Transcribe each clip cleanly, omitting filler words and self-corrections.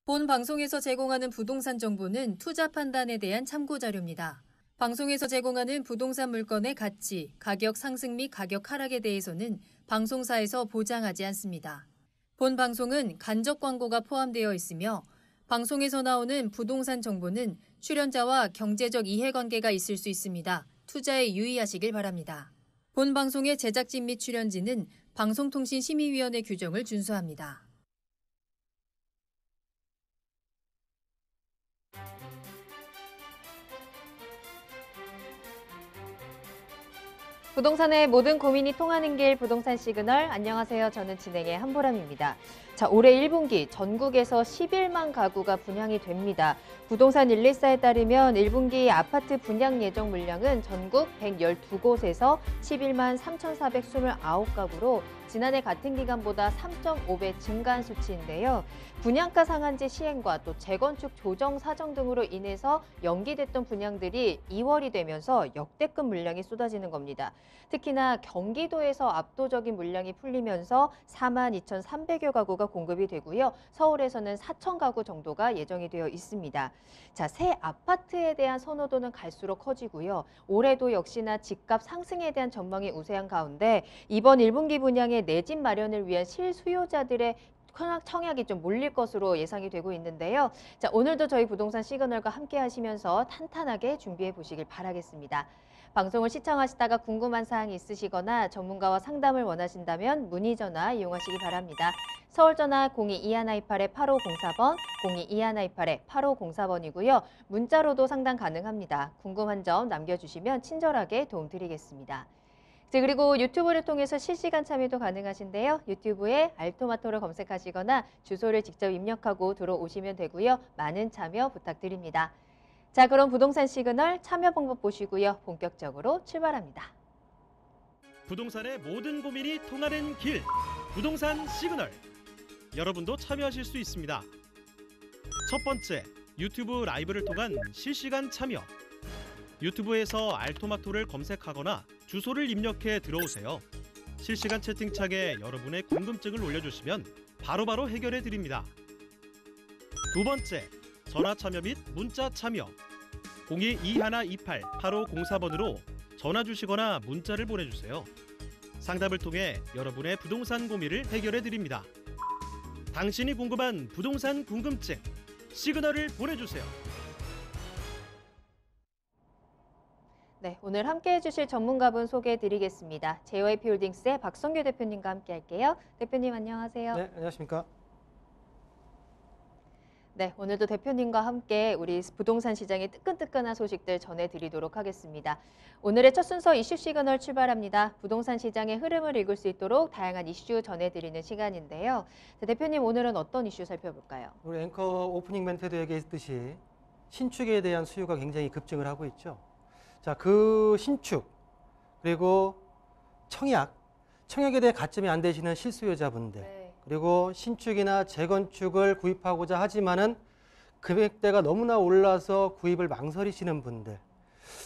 본 방송에서 제공하는 부동산 정보는 투자 판단에 대한 참고 자료입니다. 방송에서 제공하는 부동산 물건의 가치, 가격 상승 및 가격 하락에 대해서는 방송사에서 보장하지 않습니다. 본 방송은 간접 광고가 포함되어 있으며 방송에서 나오는 부동산 정보는 출연자와 경제적 이해관계가 있을 수 있습니다. 투자에 유의하시길 바랍니다. 본 방송의 제작진 및 출연진은 방송통신심의위원회 규정을 준수합니다. 부동산의 모든 고민이 통하는 길 부동산 시그널. 안녕하세요. 저는 진행의 한보람입니다. 자, 올해 1분기 전국에서 11만 가구가 분양이 됩니다. 부동산 114에 따르면 1분기 아파트 분양 예정 물량은 전국 112곳에서 11만 3,429가구로 지난해 같은 기간보다 3.5배 증가한 수치인데요. 분양가 상한제 시행과 또 재건축 조정 사정 등으로 인해서 연기됐던 분양들이 2월이 되면서 역대급 물량이 쏟아지는 겁니다. 특히나 경기도에서 압도적인 물량이 풀리면서 4만 2,300여 가구가 공급이 되고요. 서울에서는 4천 가구 정도가 예정이 되어 있습니다. 자, 새 아파트에 대한 선호도는 갈수록 커지고요. 올해도 역시나 집값 상승에 대한 전망이 우세한 가운데 이번 1분기 분양의 내 집 마련을 위한 실수요자들의 청약이 좀 몰릴 것으로 예상이 되고 있는데요. 자, 오늘도 저희 부동산 시그널과 함께 하시면서 탄탄하게 준비해 보시길 바라겠습니다. 방송을 시청하시다가 궁금한 사항이 있으시거나 전문가와 상담을 원하신다면 문의 전화 이용하시기 바랍니다. 서울 전화 02-2128-8504번, 02-2128-8504번이고요. 문자로도 상담 가능합니다. 궁금한 점 남겨주시면 친절하게 도움드리겠습니다. 자, 그리고 유튜브를 통해서 실시간 참여도 가능하신데요. 유튜브에 알토마토를 검색하시거나 주소를 직접 입력하고 들어오시면 되고요. 많은 참여 부탁드립니다. 자, 그럼 부동산 시그널 참여 방법 보시고요. 본격적으로 출발합니다. 부동산의 모든 고민이 통하는 길, 부동산 시그널. 여러분도 참여하실 수 있습니다. 첫 번째, 유튜브 라이브를 통한 실시간 참여. 유튜브에서 알토마토를 검색하거나 주소를 입력해 들어오세요. 실시간 채팅창에 여러분의 궁금증을 올려주시면 바로바로 해결해 드립니다. 두 번째, 전화 참여 및 문자 참여. 02-2128-8504번으로 전화 주시거나 문자를 보내주세요. 상담을 통해 여러분의 부동산 고민을 해결해 드립니다. 당신이 궁금한 부동산 궁금증, 시그널을 보내주세요. 네, 오늘 함께해 주실 전문가분 소개해 드리겠습니다. JYP홀딩스의 박성규 대표님과 함께 할게요. 대표님 안녕하세요. 네, 안녕하십니까. 네, 오늘도 대표님과 함께 우리 부동산 시장의 뜨끈뜨끈한 소식들 전해드리도록 하겠습니다. 오늘의 첫 순서 이슈 시그널 출발합니다. 부동산 시장의 흐름을 읽을 수 있도록 다양한 이슈 전해드리는 시간인데요. 자, 대표님 오늘은 어떤 이슈 살펴볼까요? 우리 앵커 오프닝 멘트도 얘기했듯이 신축에 대한 수요가 굉장히 급증을 하고 있죠. 자, 그 신축 그리고 청약에 대해 가점이 안 되시는 실수요자분들, 네. 그리고 신축이나 재건축을 구입하고자 하지만은 금액대가 너무나 올라서 구입을 망설이시는 분들,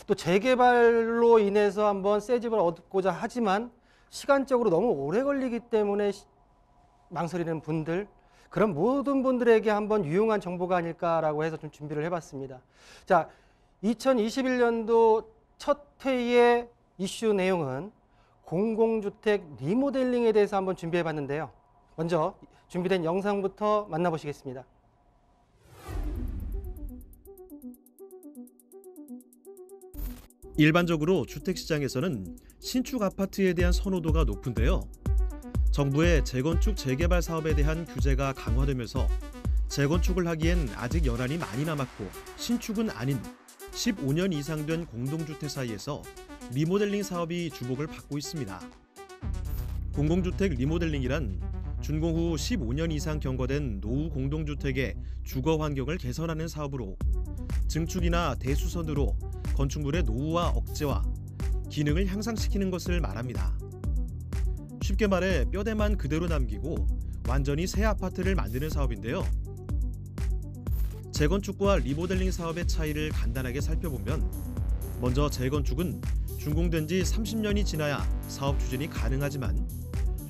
또 재개발로 인해서 한번 새 집을 얻고자 하지만 시간적으로 너무 오래 걸리기 때문에 망설이는 분들, 그런 모든 분들에게 한번 유용한 정보가 아닐까라고 해서 좀 준비를 해봤습니다. 자, 2021년도 첫 회의 이슈 내용은 공공주택 리모델링에 대해서 한번 준비해봤는데요. 먼저 준비된 영상부터 만나보시겠습니다. 일반적으로 주택시장에서는 신축 아파트에 대한 선호도가 높은데요. 정부의 재건축 재개발 사업에 대한 규제가 강화되면서 재건축을 하기엔 아직 연한이 많이 남았고 신축은 아닌 15년 이상 된 공동주택 사이에서 리모델링 사업이 주목을 받고 있습니다. 공공주택 리모델링이란 준공 후 15년 이상 경과된 노후 공동주택의 주거 환경을 개선하는 사업으로 증축이나 대수선으로 건축물의 노후화 억제와 기능을 향상시키는 것을 말합니다. 쉽게 말해 뼈대만 그대로 남기고 완전히 새 아파트를 만드는 사업인데요. 재건축과 리모델링 사업의 차이를 간단하게 살펴보면 먼저 재건축은 준공된 지 30년이 지나야 사업 추진이 가능하지만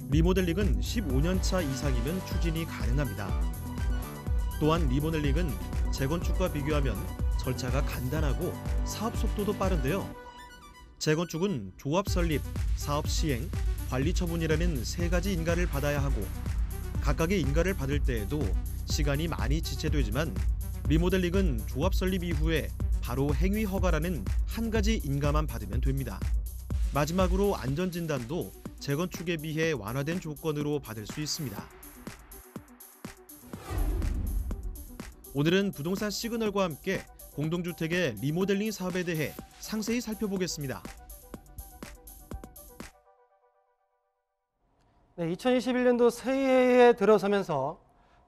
리모델링은 15년 차 이상이면 추진이 가능합니다. 또한 리모델링은 재건축과 비교하면 절차가 간단하고 사업 속도도 빠른데요. 재건축은 조합 설립, 사업 시행, 관리 처분이라는 세 가지 인가를 받아야 하고 각각의 인가를 받을 때에도 시간이 많이 지체되지만 리모델링은 조합 설립 이후에 바로 행위 허가라는 한 가지 인가만 받으면 됩니다. 마지막으로 안전진단도 재건축에 비해 완화된 조건으로 받을 수 있습니다. 오늘은 부동산 시그널과 함께 공동주택의 리모델링 사업에 대해 상세히 살펴보겠습니다. 네, 2021년도 새해에 들어서면서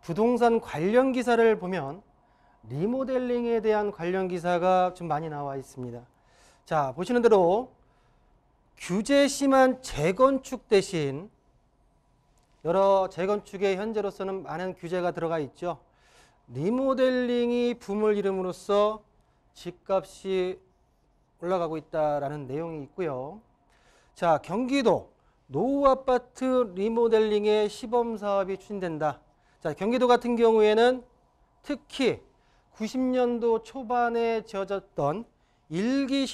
부동산 관련 기사를 보면 리모델링에 대한 관련 기사가 좀 많이 나와 있습니다. 자, 보시는 대로 규제 심한 재건축 대신 여러 재건축에 현재로서는 많은 규제가 들어가 있죠. 리모델링이 붐을 이름으로써 집값이 올라가고 있다라는 내용이 있고요. 자, 경기도 노후 아파트 리모델링의 시범 사업이 추진된다. 자, 경기도 같은 경우에는 특히 90년도 초반에 지어졌던 일기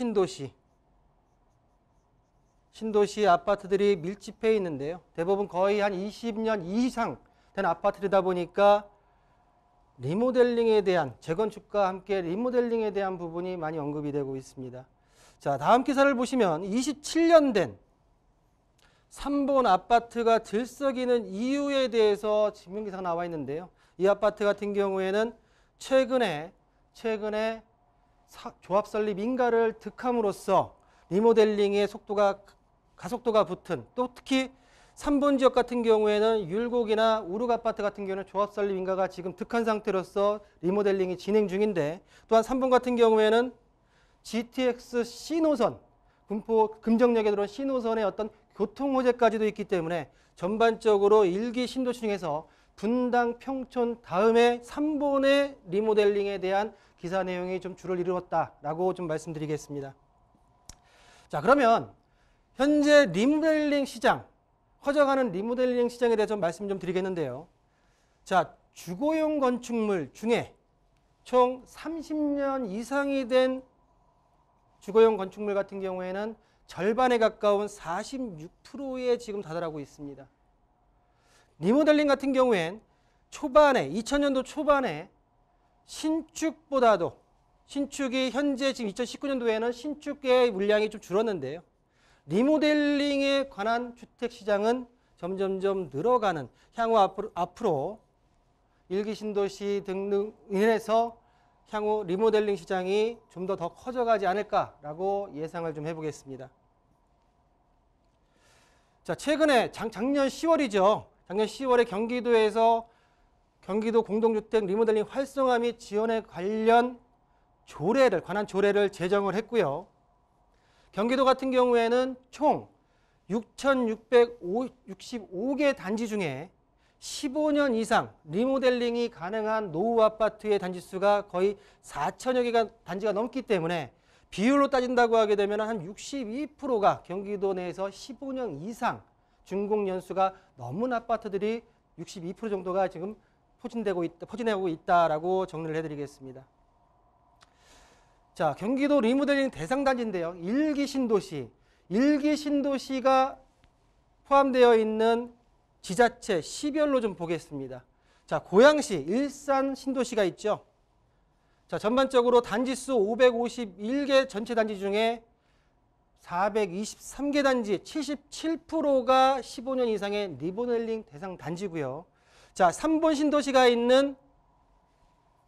신도시 아파트들이 밀집해 있는데요. 대부분 거의 한 20년 이상 된 아파트이다 보니까 리모델링에 대한 재건축과 함께 리모델링에 대한 부분이 많이 언급이 되고 있습니다. 자, 다음 기사를 보시면 27년 된 3번 아파트가 들썩이는 이유에 대해서 증명기사가 나와 있는데요. 이 아파트 같은 경우에는 최근에 조합 설립 인가를 득함으로써 리모델링의 가속도가 붙은, 또 특히 3번 지역 같은 경우에는 율곡이나 우룩 아파트 같은 경우는 조합 설립 인가가 지금 득한 상태로서 리모델링이 진행 중인데, 또한 3번 같은 경우에는 GTX C노선, 군포 금정역에 들어온 C노선의 어떤 교통 호재까지도 있기 때문에 전반적으로 일기 신도시 중에서 분당, 평촌 다음에 3번의 리모델링에 대한 기사 내용이 좀 주를 이루었다라고 좀 말씀드리겠습니다. 자, 그러면 현재 리모델링 시장, 커져가는 리모델링 시장에 대해서 말씀 좀 드리겠는데요. 자, 주거용 건축물 중에 총 30년 이상이 된 주거용 건축물 같은 경우에는 절반에 가까운 46%에 지금 다다르고 있습니다. 리모델링 같은 경우엔 2000년도 초반에 신축이 현재 지금 2019년도에는 신축의 물량이 좀 줄었는데요. 리모델링에 관한 주택 시장은 점점점 늘어가는, 향후 앞으로 일기 신도시 등등 인해서 향후 리모델링 시장이 좀 더 커져가지 않을까라고 예상을 좀 해보겠습니다. 자, 최근에 작년 10월이죠. 작년 10월에 경기도에서 경기도 공동주택 리모델링 활성화 및 지원에 관련 관한 조례를 제정을 했고요. 경기도 같은 경우에는 총 6,665개 단지 중에 15년 이상 리모델링이 가능한 노후 아파트의 단지 수가 거의 4천여 개가 단지가 넘기 때문에 비율로 따진다고 하게 되면 한 62%가 경기도 내에서 15년 이상 준공 연수가 넘은 아파트들이 62% 정도가 지금 포진하고 있다라고 정리를 해드리겠습니다. 자, 경기도 리모델링 대상 단지인데요. 일기 신도시가 포함되어 있는 지자체 시별로 좀 보겠습니다. 자, 고양시, 일산 신도시가 있죠. 자, 전반적으로 단지수 551개 전체 단지 중에 423개 단지 77%가 15년 이상의 리모델링 대상 단지고요. 자, 3번 신도시가 있는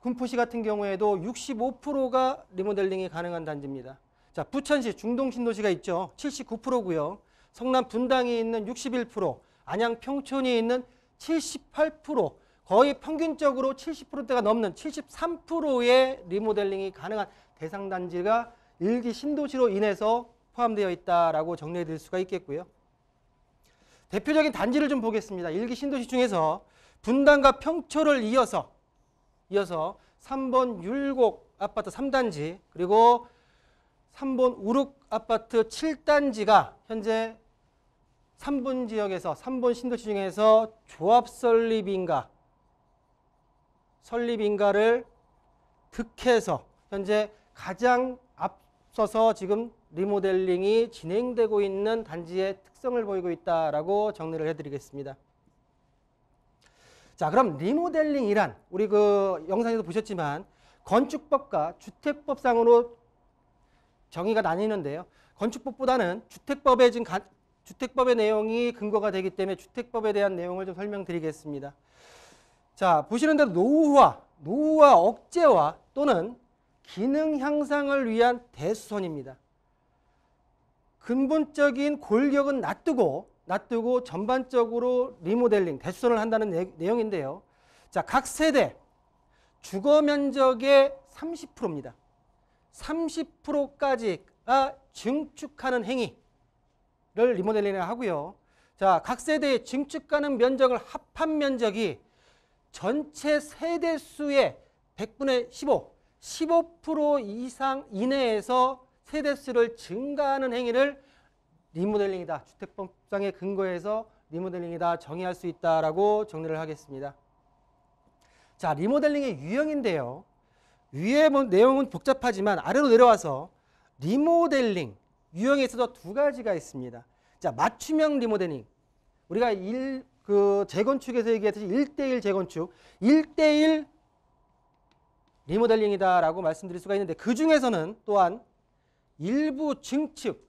군포시 같은 경우에도 65%가 리모델링이 가능한 단지입니다. 자, 부천시 중동 신도시가 있죠. 79%고요. 성남 분당이 있는 61%, 안양 평촌이 있는 78%, 거의 평균적으로 70%대가 넘는 73%의 리모델링이 가능한 대상 단지가 일기 신도시로 인해서 포함되어 있다라고 정리해 드릴 수가 있겠고요. 대표적인 단지를 좀 보겠습니다. 일기 신도시 중에서 분당과 평촌을 이어서 3번 율곡 아파트 3단지, 그리고 3번 우룩 아파트 7단지가 현재 3번 지역에서 3번 신도시 중에서 조합 설립인가 설립인가를 득해서 현재 가장 앞서서 지금 리모델링이 진행되고 있는 단지의 특성을 보이고 있다라고 정리를 해드리겠습니다. 자, 그럼 리모델링이란 우리 그 영상에도 보셨지만 건축법과 주택법상으로 정의가 나뉘는데요. 건축법보다는 주택법의 내용이 근거가 되기 때문에 주택법에 대한 내용을 좀 설명드리겠습니다. 자, 보시는 대로 노후화 억제와 또는 기능 향상을 위한 대수선입니다. 근본적인 골격은 놔두고 전반적으로 리모델링, 대수선을 한다는 내용인데요. 자, 각 세대 주거 면적의 30%입니다. 30%까지가 증축하는 행위를 리모델링을 하고요. 자, 각 세대의 증축하는 면적을 합한 면적이 전체 세대 수의 100분의 15% 이상 이내에서 세대 수를 증가하는 행위를 리모델링이다. 주택법상의 근거에서 리모델링이다. 정의할 수 있다라고 정리를 하겠습니다. 자, 리모델링의 유형인데요. 위에 내용은 복잡하지만 아래로 내려와서 리모델링 유형에 있어서 두 가지가 있습니다. 자, 맞춤형 리모델링. 우리가 재건축에서 얘기했듯이 1:1 재건축, 1:1 리모델링이다라고 말씀드릴 수가 있는데 그 중에서는 또한 일부 증축,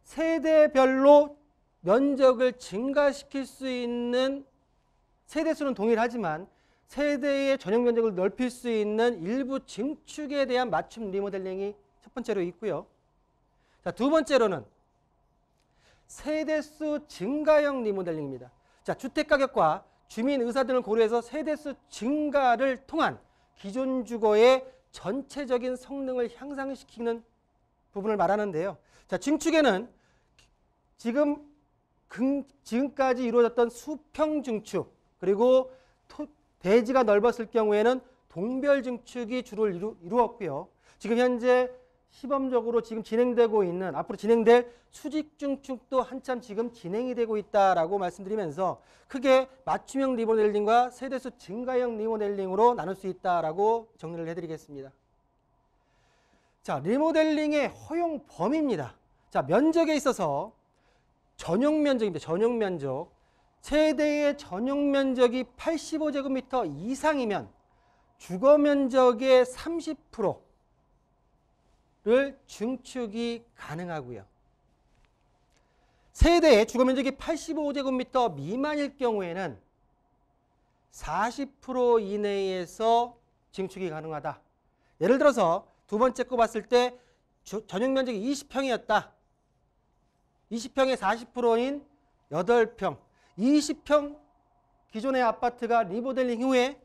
세대별로 면적을 증가시킬 수 있는 세대수는 동일하지만 세대의 전용 면적을 넓힐 수 있는 일부 증축에 대한 맞춤 리모델링이 첫 번째로 있고요. 자, 두 번째로는 세대수 증가형 리모델링입니다. 자, 주택가격과 주민 의사 등을 고려해서 세대수 증가를 통한 기존 주거의 전체적인 성능을 향상시키는 부분을 말하는데요. 자, 증축에는 지금까지 이루어졌던 수평 증축 그리고 대지가 넓었을 경우에는 동별 증축이 주로 이루었고요. 지금 현재 시범적으로 지금 진행되고 있는 앞으로 진행될 수직 증축도 한참 지금 진행이 되고 있다라고 말씀드리면서 크게 맞춤형 리모델링과 세대수 증가형 리모델링으로 나눌 수 있다라고 정리를 해드리겠습니다. 자, 리모델링의 허용 범위입니다. 자, 면적에 있어서 전용 면적입니다. 전용 면적. 세대의 전용 면적이 85제곱미터 이상이면 주거 면적의 30%를 증축이 가능하고요. 세대의 주거 면적이 85제곱미터 미만일 경우에는 40% 이내에서 증축이 가능하다. 예를 들어서 두 번째 거 봤을 때 전용 면적이 20평이었다. 20평의 40%인 8평. 20평 기존의 아파트가 리모델링 후에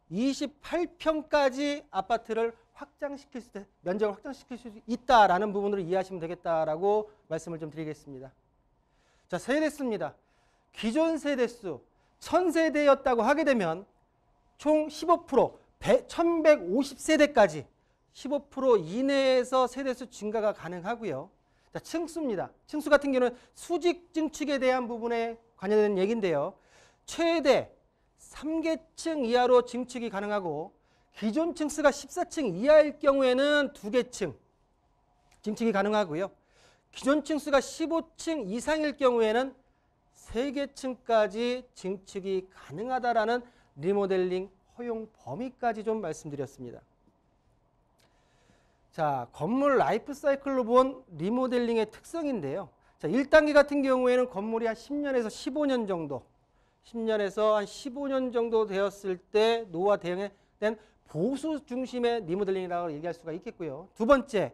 28평까지 아파트를 면적을 확장시킬 수 있다라는 부분으로 이해하시면 되겠다라고 말씀을 좀 드리겠습니다. 자, 세대수입니다. 기존 세대수 1000세대였다고 하게 되면 총 15%, 1150세대까지 15% 이내에서 세대수 증가가 가능하고요. 자, 층수입니다. 층수 같은 경우는 수직 증축에 대한 부분에 관련된 얘기인데요. 최대 3개층 이하로 증축이 가능하고 기존 층수가 14층 이하일 경우에는 2개층 증축이 가능하고요. 기존 층수가 15층 이상일 경우에는 3개층까지 증축이 가능하다라는 리모델링 허용 범위까지 좀 말씀드렸습니다. 자, 건물 라이프 사이클로 본 리모델링의 특성인데요. 자, 1단계 같은 경우에는 건물이 한 10년에서 15년 정도, 10년에서 한 15년 정도 되었을 때 노후화 대응된 보수 중심의 리모델링이라고 얘기할 수가 있겠고요. 두 번째,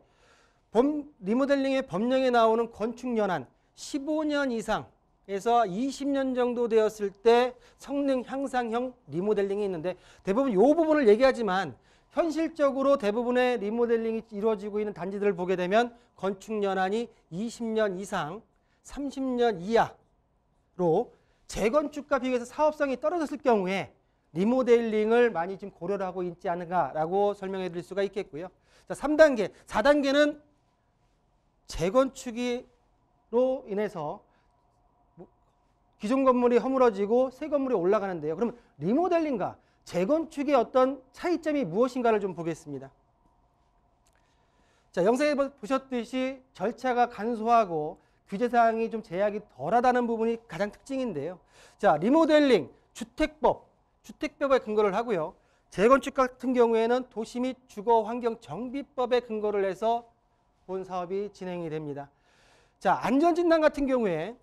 리모델링의 법령에 나오는 건축 연한 15년 이상에서 20년 정도 되었을 때 성능 향상형 리모델링이 있는데 대부분 이 부분을 얘기하지만 현실적으로 대부분의 리모델링이 이루어지고 있는 단지들을 보게 되면 건축 연한이 20년 이상, 30년 이하로 재건축과 비교해서 사업성이 떨어졌을 경우에 리모델링을 많이 지금 고려를 하고 있지 않은가라고 설명해 드릴 수가 있겠고요. 자, 3단계, 4단계는 재건축으로 인해서 기존 건물이 허물어지고 새 건물이 올라가는데요. 그러면 리모델링과 재건축의 어떤 차이점이 무엇인가를 좀 보겠습니다. 자, 영상에 보셨듯이 절차가 간소하고 규제사항이 좀 제약이 덜하다는 부분이 가장 특징인데요. 자, 리모델링, 주택법에 근거를 하고요. 재건축 같은 경우에는 도시 및 주거환경정비법에 근거를 해서 본 사업이 진행이 됩니다. 자, 안전진단 같은 경우에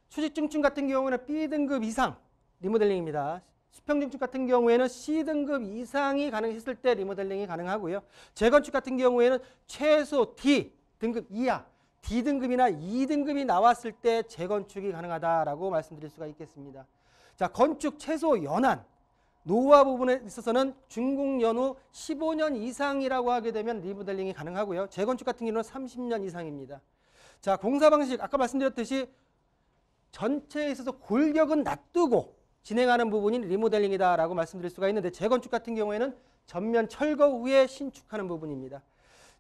수직증축 같은 경우에는 B등급 이상 리모델링입니다. 수평증축 같은 경우에는 C등급 이상이 가능했을 때 리모델링이 가능하고요. 재건축 같은 경우에는 최소 D등급 이하, D등급이나 E등급이 나왔을 때 재건축이 가능하다라고 말씀드릴 수가 있겠습니다. 자, 건축 최소 연한, 노후화 부분에 있어서는 준공 연후 15년 이상이라고 하게 되면 리모델링이 가능하고요. 재건축 같은 경우는 30년 이상입니다. 자, 공사 방식 아까 말씀드렸듯이 전체에 있어서 골격은 놔두고 진행하는 부분이 리모델링이다라고 말씀드릴 수가 있는데 재건축 같은 경우에는 전면 철거 후에 신축하는 부분입니다.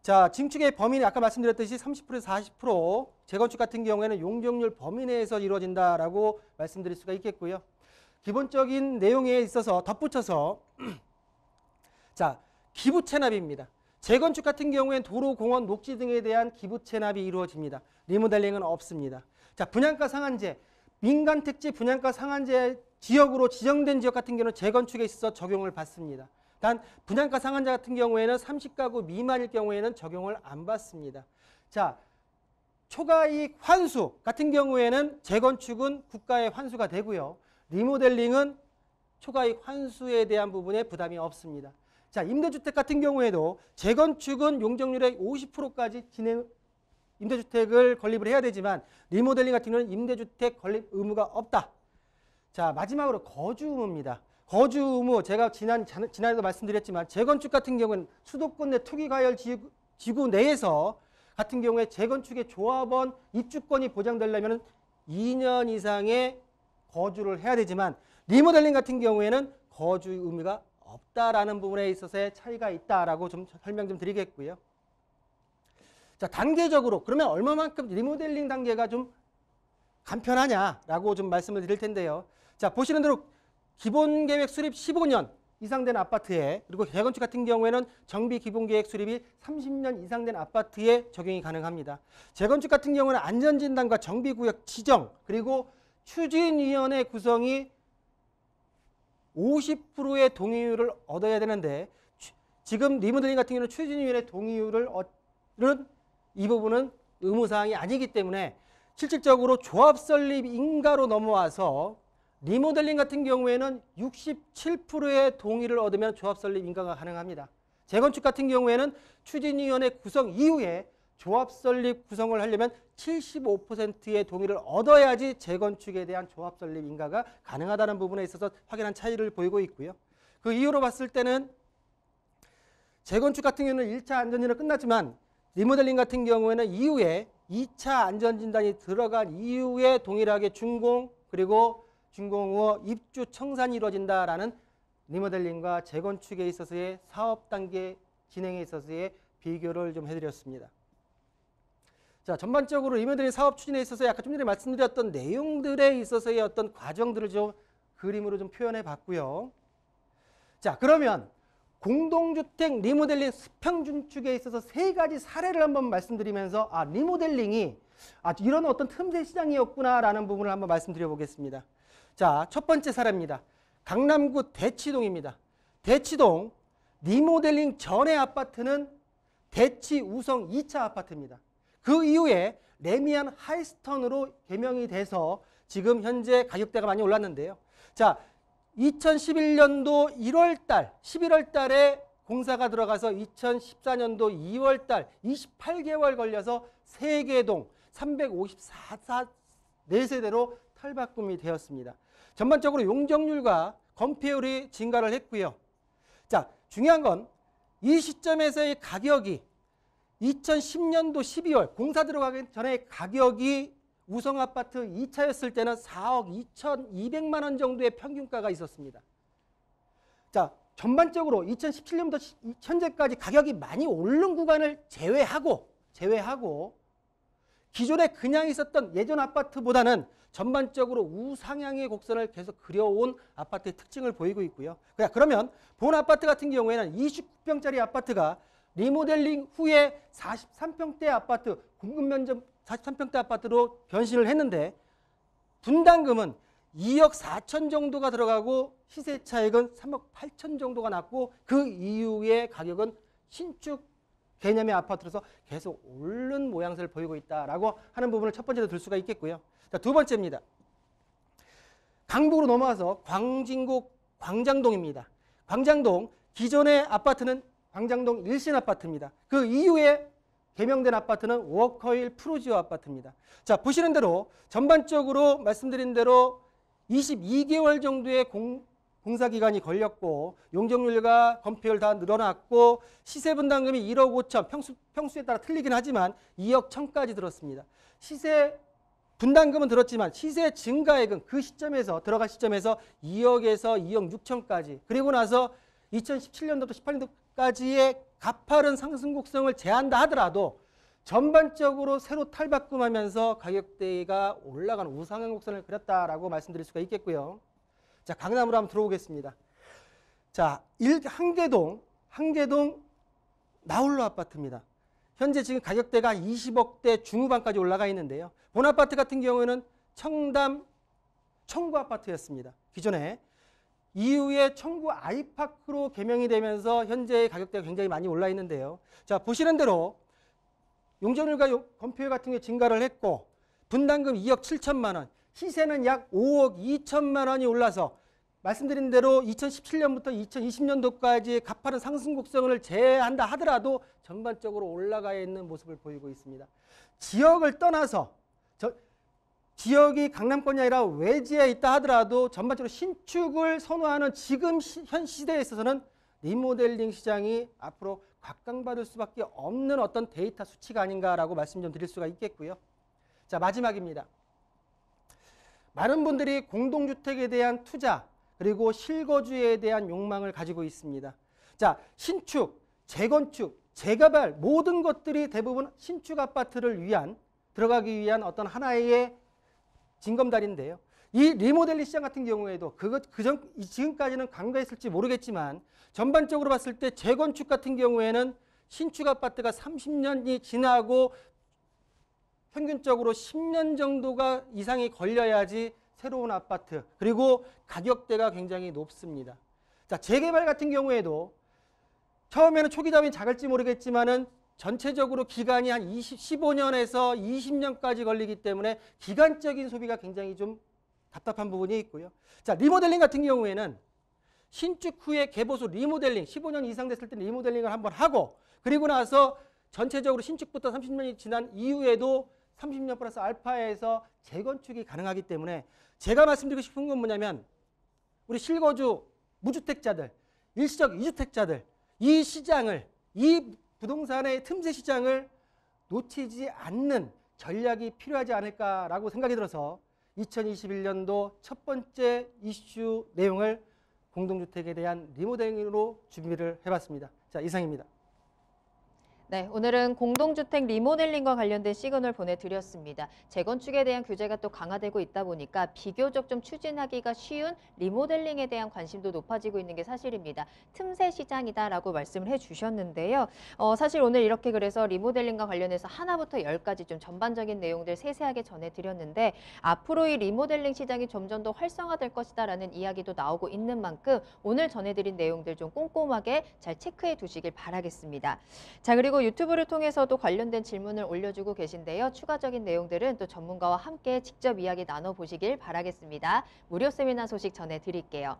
자, 증축의 범위는 아까 말씀드렸듯이 30%에서 40%, 재건축 같은 경우에는 용적률 범위 내에서 이루어진다라고 말씀드릴 수가 있겠고요. 기본적인 내용에 있어서 덧붙여서 자, 기부 체납입니다. 재건축 같은 경우에는 도로, 공원, 녹지 등에 대한 기부 체납이 이루어집니다. 리모델링은 없습니다. 자, 분양가 상한제, 민간 택지 분양가 상한제 지역으로 지정된 지역 같은 경우는 재건축에 있어서 적용을 받습니다. 단 분양가 상한제 같은 경우에는 30가구 미만일 경우에는 적용을 안 받습니다. 자, 초과이익 환수 같은 경우에는 재건축은 국가의 환수가 되고요. 리모델링은 초과이익 환수에 대한 부분에 부담이 없습니다. 자, 임대주택 같은 경우에도 재건축은 용적률의 50%까지 임대주택을 건립을 해야 되지만 리모델링 같은 경우는 임대주택 건립 의무가 없다. 자, 마지막으로 거주 의무입니다. 거주 의무, 제가 지난해도 말씀드렸지만 재건축 같은 경우는 수도권 내 투기과열 지구 내에서 같은 경우에 재건축의 조합원 입주권이 보장되려면 2년 이상의 거주를 해야 되지만 리모델링 같은 경우에는 거주 의무가 없다라는 부분에 있어서의 차이가 있다라고 좀 설명 좀 드리겠고요. 자, 단계적으로 그러면 얼마만큼 리모델링 단계가 좀 간편하냐라고 좀 말씀을 드릴 텐데요. 자, 보시는 대로 기본계획 수립 15년 이상 된 아파트에, 그리고 재건축 같은 경우에는 정비 기본계획 수립이 30년 이상 된 아파트에 적용이 가능합니다. 재건축 같은 경우는 안전진단과 정비구역 지정, 그리고 추진위원회 구성이 50%의 동의율을 얻어야 되는데 지금 리모델링 같은 경우는 추진위원회 동의율을 얻는 이 부분은 의무사항이 아니기 때문에 실질적으로 조합 설립 인가로 넘어와서 리모델링 같은 경우에는 67%의 동의를 얻으면 조합 설립 인가가 가능합니다. 재건축 같은 경우에는 추진위원회 구성 이후에 조합 설립 구성을 하려면 75%의 동의를 얻어야지 재건축에 대한 조합 설립 인가가 가능하다는 부분에 있어서 확연한 차이를 보이고 있고요. 그 이유로 봤을 때는 재건축 같은 경우는 1차 안전진단은 끝났지만 리모델링 같은 경우에는 이후에 2차 안전진단이 들어간 이후에 동일하게 준공, 그리고 준공 후 입주 청산이 이루어진다라는 리모델링과 재건축에 있어서의 사업 단계 진행에 있어서의 비교를 좀 해드렸습니다. 자, 전반적으로 리모델링 사업 추진에 있어서 아까 좀 전에 말씀드렸던 내용들에 있어서의 어떤 과정들을 좀 그림으로 좀 표현해 봤고요. 자, 그러면 공동주택 리모델링 수평준축에 있어서 세 가지 사례를 한번 말씀드리면서 리모델링이 이런 어떤 틈새 시장이었구나라는 부분을 한번 말씀드려 보겠습니다. 자, 첫 번째 사례입니다. 강남구 대치동입니다. 대치동 리모델링 전의 아파트는 대치 우성 2차 아파트입니다. 그 이후에 레미안 하이스턴으로 개명이 돼서 지금 현재 가격대가 많이 올랐는데요. 자, 2011년도 11월 달에 공사가 들어가서 2014년도 2월 달 28개월 걸려서 3개동 354세대로 탈바꿈이 되었습니다. 전반적으로 용적률과 건폐율이 증가를 했고요. 자, 중요한 건 이 시점에서의 가격이 2010년도 12월 공사 들어가기 전에 가격이 우성아파트 2차였을 때는 4억 2,200만 원 정도의 평균가가 있었습니다. 자, 전반적으로 2017년부터 현재까지 가격이 많이 오른 구간을 제외하고 기존에 그냥 있었던 예전 아파트보다는 전반적으로 우상향의 곡선을 계속 그려온 아파트의 특징을 보이고 있고요. 그러면 본 아파트 같은 경우에는 29평짜리 아파트가 리모델링 후에 43평대 아파트, 공급 면적 43평대 아파트로 변신을 했는데 분담금은 2억 4천 정도가 들어가고 시세 차익은 3억 8천 정도가 났고 그 이후의 가격은 신축 개념의 아파트로서 계속 오른 모양새를 보이고 있다라고 하는 부분을 첫 번째로 들 수가 있겠고요. 자, 두 번째입니다. 강북으로 넘어와서 광진구 광장동입니다. 광장동 기존의 아파트는 광장동 1신 아파트입니다. 그 이후에 개명된 아파트는 워커힐 프로지오 아파트입니다. 자, 보시는 대로 전반적으로 말씀드린 대로 22개월 정도의 공사 기간이 걸렸고 용적률과 건폐율 다 늘어났고 시세 분담금이 1억 5천 평수에 따라 틀리긴 하지만 2억 1천까지 들었습니다. 시세 분담금은 들었지만 시세 증가액은 그 시점에서 들어간 시점에서 2억에서 2억 6천까지 그리고 나서 2017년도부터 18년도까지의 가파른 상승 곡선을 제한다 하더라도 전반적으로 새로 탈바꿈하면서 가격대가 올라가는 우상향 곡선을 그렸다라고 말씀드릴 수가 있겠고요. 자, 강남으로 한번 들어오겠습니다. 자, 한계동 나홀로 아파트입니다. 현재 지금 가격대가 20억대 중후반까지 올라가 있는데요. 본 아파트 같은 경우에는 청담 청구 아파트였습니다. 기존에 이후에 청구 아이파크로 개명이 되면서 현재의 가격대가 굉장히 많이 올라 있는데요. 자, 보시는 대로 용적률과 건폐율 같은 게 증가를 했고 분담금 2억 7천만 원, 시세는 약 5억 2천만 원이 올라서 말씀드린 대로 2017년부터 2020년도까지 가파른 상승 곡선을 제외한다 하더라도 전반적으로 올라가 있는 모습을 보이고 있습니다. 지역을 떠나서 지역이 강남권이 아니라 외지에 있다 하더라도 전반적으로 신축을 선호하는 지금 현 시대에 있어서는 리모델링 시장이 앞으로 각광받을 수밖에 없는 어떤 데이터 수치가 아닌가라고 말씀 좀 드릴 수가 있겠고요. 자, 마지막입니다. 많은 분들이 공동주택에 대한 투자 그리고 실거주에 대한 욕망을 가지고 있습니다. 자, 신축, 재건축, 재개발 모든 것들이 대부분 신축 아파트를 들어가기 위한 어떤 하나의 징검다리인데요. 이 리모델링 시장 같은 경우에도 지금까지는 간과했을지 모르겠지만 전반적으로 봤을 때 재건축 같은 경우에는 신축 아파트가 30년이 지나고 평균적으로 10년 정도가 이상이 걸려야지 새로운 아파트 그리고 가격대가 굉장히 높습니다. 자, 재개발 같은 경우에도 처음에는 초기 자본이 작을지 모르겠지만은 전체적으로 기간이 한 15년에서 20년까지 걸리기 때문에 기간적인 소비가 굉장히 좀 답답한 부분이 있고요. 자, 리모델링 같은 경우에는 신축 후에 개보수 리모델링 15년 이상 됐을 때 리모델링을 한번 하고 그리고 나서 전체적으로 신축부터 30년이 지난 이후에도 30년 플러스 알파에서 재건축이 가능하기 때문에 제가 말씀드리고 싶은 건 뭐냐면 우리 실거주 무주택자들, 일시적 이주택자들 이 시장을 이 부동산의 틈새 시장을 놓치지 않는 전략이 필요하지 않을까라고 생각이 들어서 2021년도 첫 번째 이슈 내용을 공동주택에 대한 리모델링으로 준비를 해봤습니다. 자, 이상입니다. 네, 오늘은 공동주택 리모델링과 관련된 시그널 보내드렸습니다. 재건축에 대한 규제가 또 강화되고 있다 보니까 비교적 좀 추진하기가 쉬운 리모델링에 대한 관심도 높아지고 있는 게 사실입니다. 틈새 시장이다라고 말씀을 해주셨는데요. 사실 오늘 이렇게 그래서 리모델링과 관련해서 하나부터 10까지 좀 전반적인 내용들 세세하게 전해드렸는데 앞으로 이 리모델링 시장이 점점 더 활성화될 것이다라는 이야기도 나오고 있는 만큼 오늘 전해드린 내용들 좀 꼼꼼하게 잘 체크해 두시길 바라겠습니다. 자, 그리고 유튜브를 통해서도 관련된 질문을 올려주고 계신데요. 추가적인 내용들은 또 전문가와 함께 직접 이야기 나눠보시길 바라겠습니다. 무료 세미나 소식 전해드릴게요.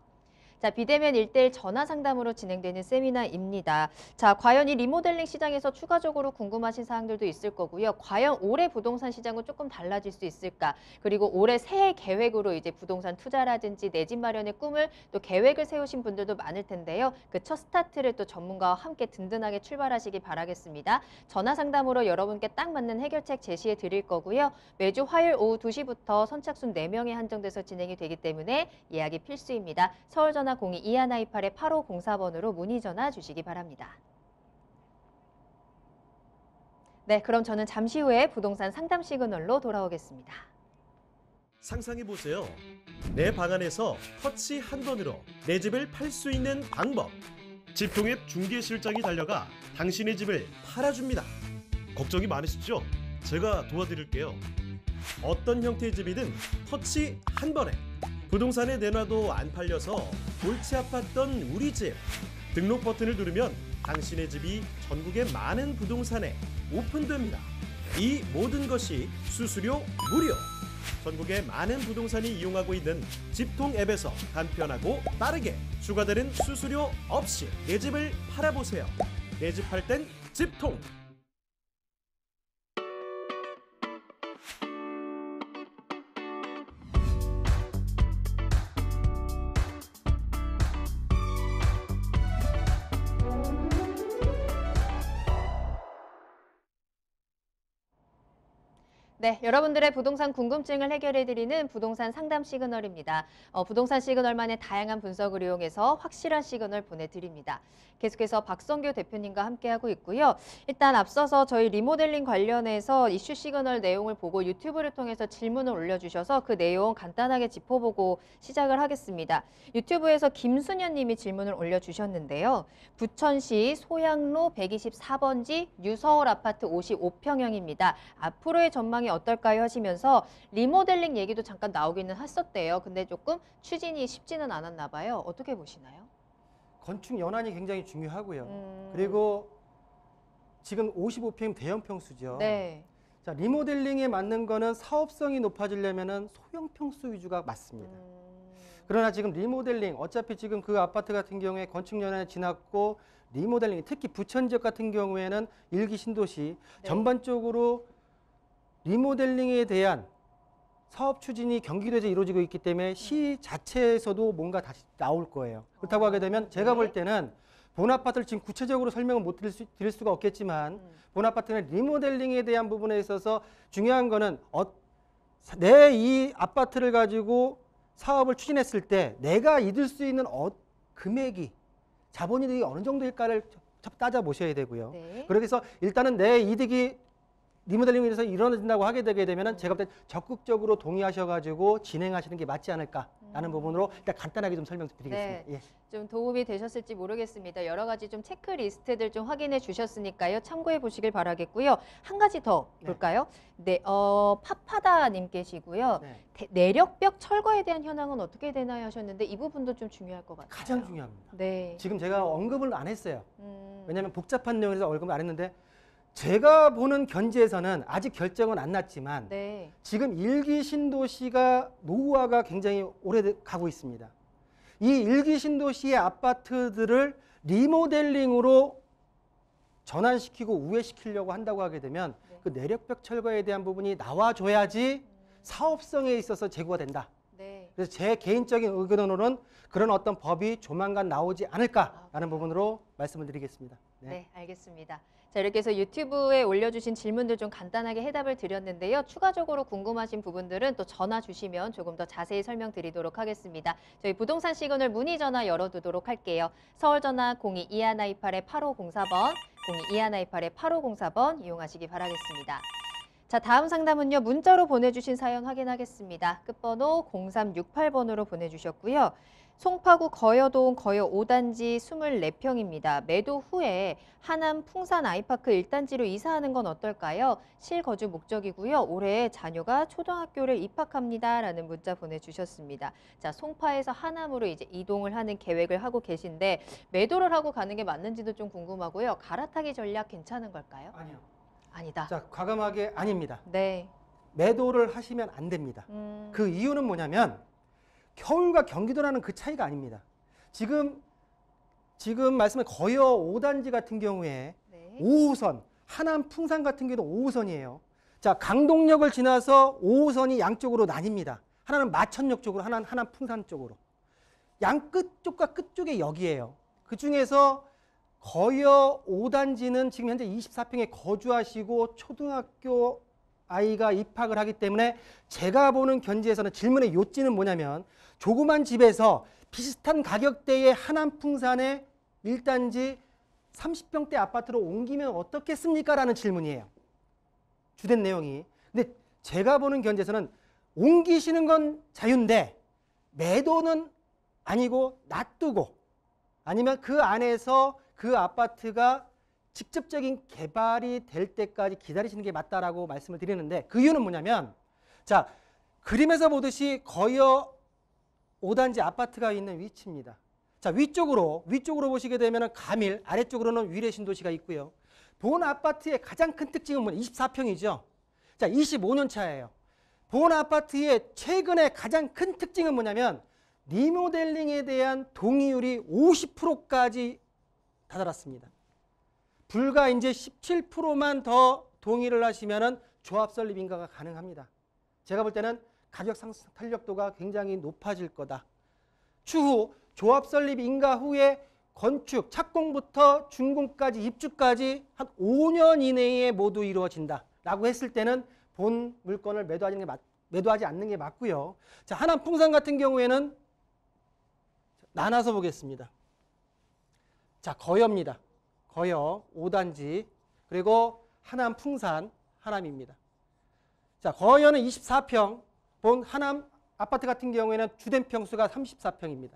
자, 비대면 1:1 전화 상담으로 진행되는 세미나입니다. 자, 과연 이 리모델링 시장에서 추가적으로 궁금하신 사항들도 있을 거고요. 과연 올해 부동산 시장은 조금 달라질 수 있을까? 그리고 올해 새해 계획으로 이제 부동산 투자라든지 내 집 마련의 꿈을 또 계획을 세우신 분들도 많을 텐데요. 그 첫 스타트를 또 전문가와 함께 든든하게 출발하시기 바라겠습니다. 전화 상담으로 여러분께 딱 맞는 해결책 제시해 드릴 거고요. 매주 화요일 오후 2시부터 선착순 4명에 한정돼서 진행이 되기 때문에 예약이 필수입니다. 서울전화 02-2128-8504번으로 문의 전화 주시기 바랍니다. 네, 그럼 저는 잠시 후에 부동산 상담 시그널로 돌아오겠습니다. 상상해 보세요. 내 방 안에서 터치 한 번으로 내 집을 팔 수 있는 방법. 집통앱 중개실장이 달려가 당신의 집을 팔아줍니다. 걱정이 많으시죠? 제가 도와드릴게요. 어떤 형태의 집이든 터치 한 번에 부동산에 내놔도 안 팔려서 골치 아팠던 우리 집. 등록 버튼을 누르면 당신의 집이 전국의 많은 부동산에 오픈됩니다. 이 모든 것이 수수료 무료. 전국의 많은 부동산이 이용하고 있는 집통 앱에서 간편하고 빠르게 추가되는 수수료 없이 내 집을 팔아보세요. 내 집 팔 땐 집통. 네, 여러분들의 부동산 궁금증을 해결해드리는 부동산 상담 시그널입니다. 부동산 시그널만의 다양한 분석을 이용해서 확실한 시그널 보내드립니다. 계속해서 박성규 대표님과 함께하고 있고요. 일단 앞서서 저희 리모델링 관련해서 이슈 시그널 내용을 보고 유튜브를 통해서 질문을 올려주셔서 그 내용 간단하게 짚어보고 시작을 하겠습니다. 유튜브에서 김수년 님이 질문을 올려주셨는데요. 부천시 소양로 124번지 뉴서울 아파트 55평형입니다. 앞으로의 전망이 어떨까요? 하시면서 리모델링 얘기도 잠깐 나오기는 했었대요. 근데 조금 추진이 쉽지는 않았나 봐요. 어떻게 보시나요? 건축 연한이 굉장히 중요하고요. 그리고 지금 55평 대형 평수죠. 네. 자, 리모델링에 맞는 거는 사업성이 높아지려면은 소형 평수 위주가 맞습니다. 그러나 지금 리모델링, 어차피 지금 그 아파트 같은 경우에 건축 연한이 지났고 리모델링, 특히 부천 지역 같은 경우에는 일기 신도시 네. 전반적으로 리모델링에 대한 사업 추진이 경기도에서 이루어지고 있기 때문에 시 자체에서도 뭔가 다시 나올 거예요. 그렇다고 하게 되면 제가 볼 때는 본 아파트를 지금 구체적으로 설명을 못 드릴 수가 없겠지만 본 아파트는 리모델링에 대한 부분에 있어서 중요한 거는 내 이 아파트를 가지고 사업을 추진했을 때 내가 잊을 수 있는 금액이 자본이득이 어느 정도일까를 따져보셔야 되고요. 네. 그래서 일단은 내 이득이 리모델링에 대해서 일어난다고 하게 되게 되면은 제가 볼 때 적극적으로 동의하셔가지고 진행하시는 게 맞지 않을까라는 부분으로 일단 간단하게 좀 설명드리겠습니다. 네. 예. 좀 도움이 되셨을지 모르겠습니다. 여러 가지 좀 체크리스트들 좀 확인해 주셨으니까요. 참고해 보시길 바라겠고요. 한 가지 더 볼까요? 네, 파파다님 계시고요. 네. 내력벽 철거에 대한 현황은 어떻게 되나요? 하셨는데 이 부분도 좀 중요할 것 같아요. 가장 중요합니다. 네. 지금 제가 언급을 안 했어요. 왜냐하면 복잡한 내용에서 언급을 안 했는데 제가 보는 견지에서는 아직 결정은 안 났지만 네. 지금 일기 신도시가 노후화가 굉장히 오래가고 있습니다. 이 일기 신도시의 아파트들을 리모델링으로 전환시키고 우회시키려고 한다고 하게 되면 그 내력벽 철거에 대한 부분이 나와줘야지 사업성에 있어서 제고가 된다. 네. 그래서 제 개인적인 의견으로는 그런 어떤 법이 조만간 나오지 않을까라는 부분으로 말씀을 드리겠습니다. 네, 알겠습니다. 자, 이렇게 해서 유튜브에 올려주신 질문들 좀 간단하게 해답을 드렸는데요. 추가적으로 궁금하신 부분들은 또 전화 주시면 조금 더 자세히 설명드리도록 하겠습니다. 저희 부동산 시그널 문의 전화 열어두도록 할게요. 서울 전화 02-2128-8504번, 02-2128-8504번 이용하시기 바라겠습니다. 자, 다음 상담은요. 문자로 보내주신 사연 확인하겠습니다. 끝번호 0368번으로 보내주셨고요. 송파구 거여동 거여 5단지 24평입니다. 매도 후에 하남 풍산 아이파크 1단지로 이사하는 건 어떨까요? 실거주 목적이고요. 올해 자녀가 초등학교를 입학합니다. 라는 문자 보내주셨습니다. 자, 송파에서 하남으로 이제 이동을 하는 계획을 하고 계신데 매도를 하고 가는 게 맞는지도 좀 궁금하고요. 갈아타기 전략 괜찮은 걸까요? 아니요. 아니다. 자, 과감하게 아닙니다. 네. 매도를 하시면 안 됩니다. 그 이유는 뭐냐면 서울과 경기도라는 그 차이가 아닙니다. 지금 말씀한 거여 5단지 같은 경우에 네. 5호선, 하남 풍산 같은 경우도 5호선이에요. 자, 강동역을 지나서 5호선이 양쪽으로 나뉩니다. 하나는 마천역 쪽으로, 하나는 하남 풍산 쪽으로. 양 끝쪽과 끝쪽의 역이에요. 그 중에서 거여 5단지는 지금 현재 24평에 거주하시고 초등학교 아이가 입학을 하기 때문에 제가 보는 견지에서는 질문의 요지는 뭐냐면 조그만 집에서 비슷한 가격대의 하남 풍산의 1단지 30평대 아파트로 옮기면 어떻겠습니까? 라는 질문이에요. 주된 내용이. 근데 제가 보는 견지에서는 옮기시는 건 자유인데 매도는 아니고 놔두고 아니면 그 안에서 그 아파트가 직접적인 개발이 될 때까지 기다리시는 게 맞다라고 말씀을 드리는데 그 이유는 뭐냐면 자, 그림에서 보듯이 거여 5단지 아파트가 있는 위치입니다. 자, 위쪽으로 보시게 되면 가밀, 아래쪽으로는 위례 신도시가 있고요. 본 아파트의 가장 큰 특징은 뭐냐? 24평이죠. 자, 25년 차예요. 본 아파트의 최근에 가장 큰 특징은 뭐냐면 리모델링에 대한 동의율이 50%까지 다다랐습니다. 불과 이제 17%만 더 동의를 하시면은 조합 설립 인가가 가능합니다. 제가 볼 때는 가격 상승 탄력도가 굉장히 높아질 거다. 추후 조합 설립 인가 후에 건축, 착공부터 준공까지 입주까지 한 5년 이내에 모두 이루어진다 라고 했을 때는 본 물건을 매도하지 않는 게 맞고요. 자, 하남 풍산 같은 경우에는 나눠서 보겠습니다. 자, 거여입니다. 거여 5단지 그리고 하남 풍산 하남입니다. 자, 거여는 24평, 본 하남 아파트 같은 경우에는 주된 평수가 34평입니다.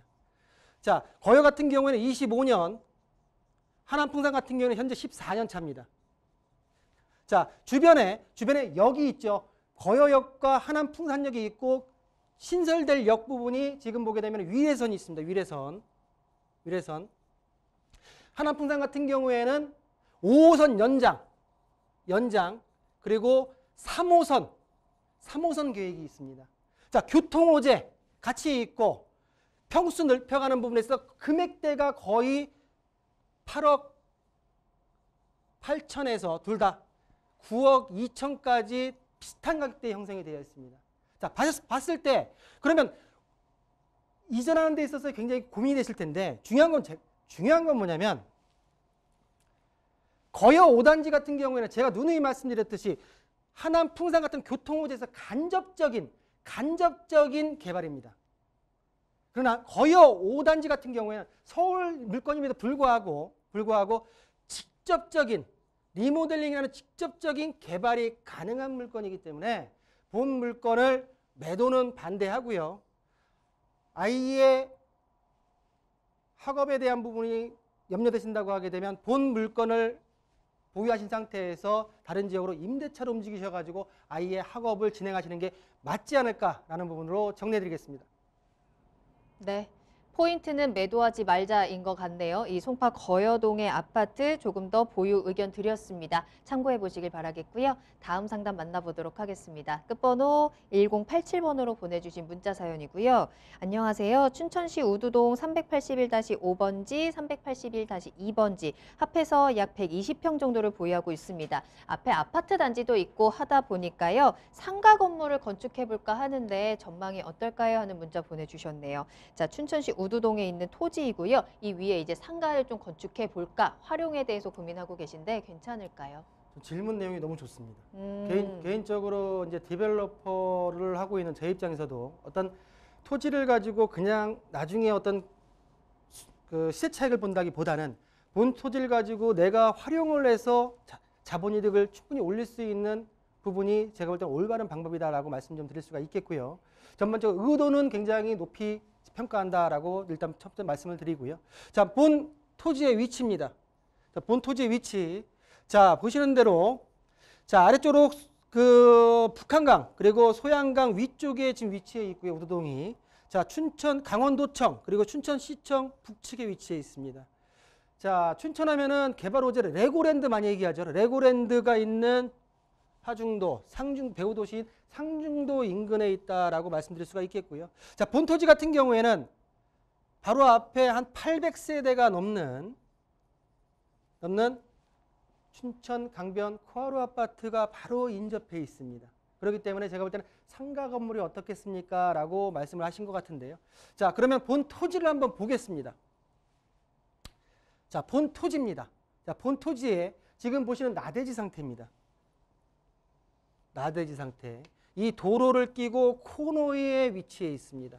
자, 거여 같은 경우에는 25년, 하남 풍산 같은 경우는 현재 14년 차입니다. 자, 주변에 역이 있죠. 거여역과 하남 풍산역이 있고 신설될 역 부분이 지금 보게 되면 위례선이 있습니다. 위례선. 하남 풍산 같은 경우에는 5호선 연장 그리고 3호선 계획이 있습니다. 자, 교통호재 같이 있고 평수 넓혀가는 부분에서 금액대가 거의 8억 8천에서 둘 다 9억 2천까지 비슷한 가격대 형성이 되어 있습니다. 자, 봤을 때 그러면 이전하는 데 있어서 굉장히 고민이 되실 텐데 중요한 건 뭐냐면 거여 5단지 같은 경우에는 제가 누누이 말씀드렸듯이 하남 풍산 같은 교통호재에서 간접적인 개발입니다. 그러나 거여 5단지 같은 경우에는 서울 물건임에도 불구하고 직접적인 리모델링이라는 직접적인 개발이 가능한 물건이기 때문에 본 물건을 매도는 반대하고요. 아이의 학업에 대한 부분이 염려되신다고 하게 되면 본 물건을 보유하신 상태에서 다른 지역으로 임대차로 움직이셔가지고 아이의 학업을 진행하시는 게 맞지 않을까라는 부분으로 정리해드리겠습니다. 네. 포인트는 매도하지 말자인 것 같네요. 이 송파 거여동의 아파트 조금 더 보유 의견 드렸습니다. 참고해 보시길 바라겠고요. 다음 상담 만나보도록 하겠습니다. 끝번호 1087번으로 보내주신 문자 사연이고요. 안녕하세요. 춘천시 우두동 381-5번지, 381-2번지 합해서 약 120평 정도를 보유하고 있습니다. 앞에 아파트 단지도 있고 하다 보니까요. 상가 건물을 건축해볼까 하는데 전망이 어떨까요? 하는 문자 보내주셨네요. 자, 춘천시 우두동에 있는 토지이고요. 이 위에 이제 상가를 좀 건축해 볼까 활용에 대해서 고민하고 계신데 괜찮을까요? 질문 내용이 너무 좋습니다. 개인적으로 이제 디벨로퍼를 하고 있는 제 입장에서도 어떤 토지를 가지고 그냥 나중에 어떤 그 시세 차익을 본다기보다는 본 토지를 가지고 내가 활용을 해서 자본이득을 충분히 올릴 수 있는 부분이 제가 볼 때 올바른 방법이다라고 말씀 좀 드릴 수가 있겠고요. 전반적으로 의도는 굉장히 높이 평가한다라고 일단 첫 번째 말씀을 드리고요. 자, 본 토지의 위치입니다. 자, 본 토지의 위치. 자, 보시는 대로 자, 아래쪽으로 그 북한강 그리고 소양강 위쪽에 지금 위치해 있고요. 우두동이. 자, 춘천 강원도청 그리고 춘천시청 북측에 위치해 있습니다. 자, 춘천하면은 개발 호재를 레고랜드 많이 얘기하죠. 레고랜드가 있는 하중도, 배후 도시인 상중도 인근에 있다라고 말씀드릴 수가 있겠고요. 자, 본토지 같은 경우에는 바로 앞에 한 800세대가 넘는 춘천 강변 코하루 아파트가 바로 인접해 있습니다. 그렇기 때문에 제가 볼 때는 상가 건물이 어떻겠습니까? 라고 말씀을 하신 것 같은데요. 자, 그러면 본 토지를 한번 보겠습니다. 자, 본 토지입니다. 자, 본 토지에 지금 보시는 나대지 상태입니다. 나대지 상태. 이 도로를 끼고 코너에 위치해 있습니다.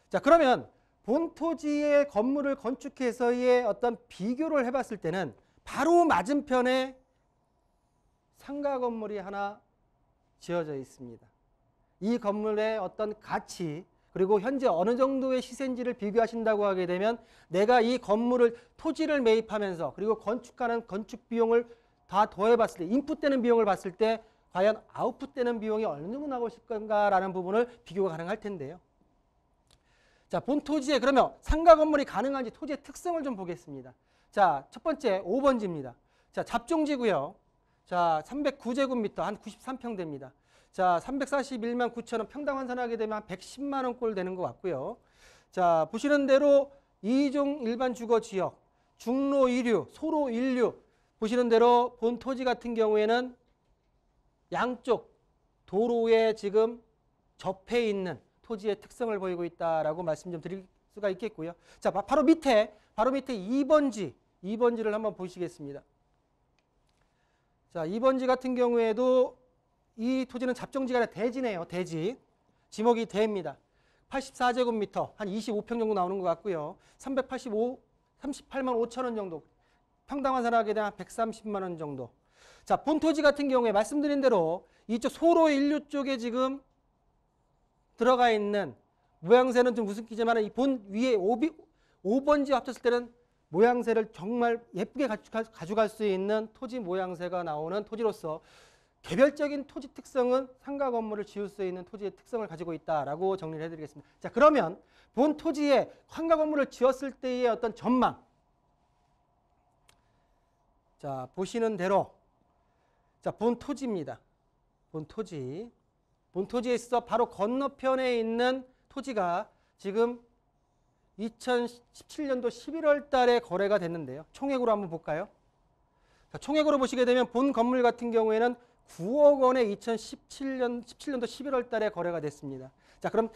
자, 그러면 본 토지의 건물을 건축해서의 어떤 비교를 해봤을 때는 바로 맞은편에 상가 건물이 하나 지어져 있습니다. 이 건물의 어떤 가치 그리고 현재 어느 정도의 시세인지를 비교하신다고 하게 되면 내가 이 건물을 토지를 매입하면서 그리고 건축하는 건축 비용을 다 더해봤을 때 인풋되는 비용을 봤을 때 과연 아웃풋되는 비용이 어느 정도 나오실 건가라는 부분을 비교가 가능할 텐데요. 자, 본 토지에 그러면 상가 건물이 가능한지 토지의 특성을 좀 보겠습니다. 자, 첫 번째 5번지입니다. 자, 잡종지고요. 자, 309제곱미터 한 93평 됩니다. 자, 341만 9천 원 평당 환산하게 되면 한 110만 원 꼴 되는 것 같고요. 자, 보시는 대로 2종 일반 주거 지역, 중로 1류, 소로 1류 보시는 대로 본 토지 같은 경우에는 양쪽 도로에 지금 접해 있는 토지의 특성을 보이고 있다라고 말씀 좀 드릴 수가 있겠고요. 자, 바로 밑에 2번지를 한번 보시겠습니다. 자, 2번지 같은 경우에도 이 토지는 잡종지가 아니라 대지네요. 대지. 지목이 대입니다. 84제곱미터 한 25평 정도 나오는 것 같고요. 38만 5천 원 정도. 평당 환산하게 되면 130만 원 정도. 자, 본 토지 같은 경우에 말씀드린 대로 이쪽 소로 1류 쪽에 지금 들어가 있는 모양새는 좀 우습기지만 이 본 위에 5번지 합쳤을 때는 모양새를 정말 예쁘게 가져갈 수 있는 토지 모양새가 나오는 토지로서 개별적인 토지 특성은 상가 건물을 지을 수 있는 토지의 특성을 가지고 있다라고 정리를 해드리겠습니다. 자, 그러면 본 토지에 상가 건물을 지었을 때의 어떤 전망. 자, 보시는 대로 자, 본 토지입니다. 본 토지. 본 토지에 있어 바로 건너편에 있는 토지가 지금 2017년도 11월 달에 거래가 됐는데요. 총액으로 한번 볼까요? 자, 총액으로 보시게 되면 본 건물 같은 경우에는 9억 원에 17년도 11월 달에 거래가 됐습니다. 자, 그럼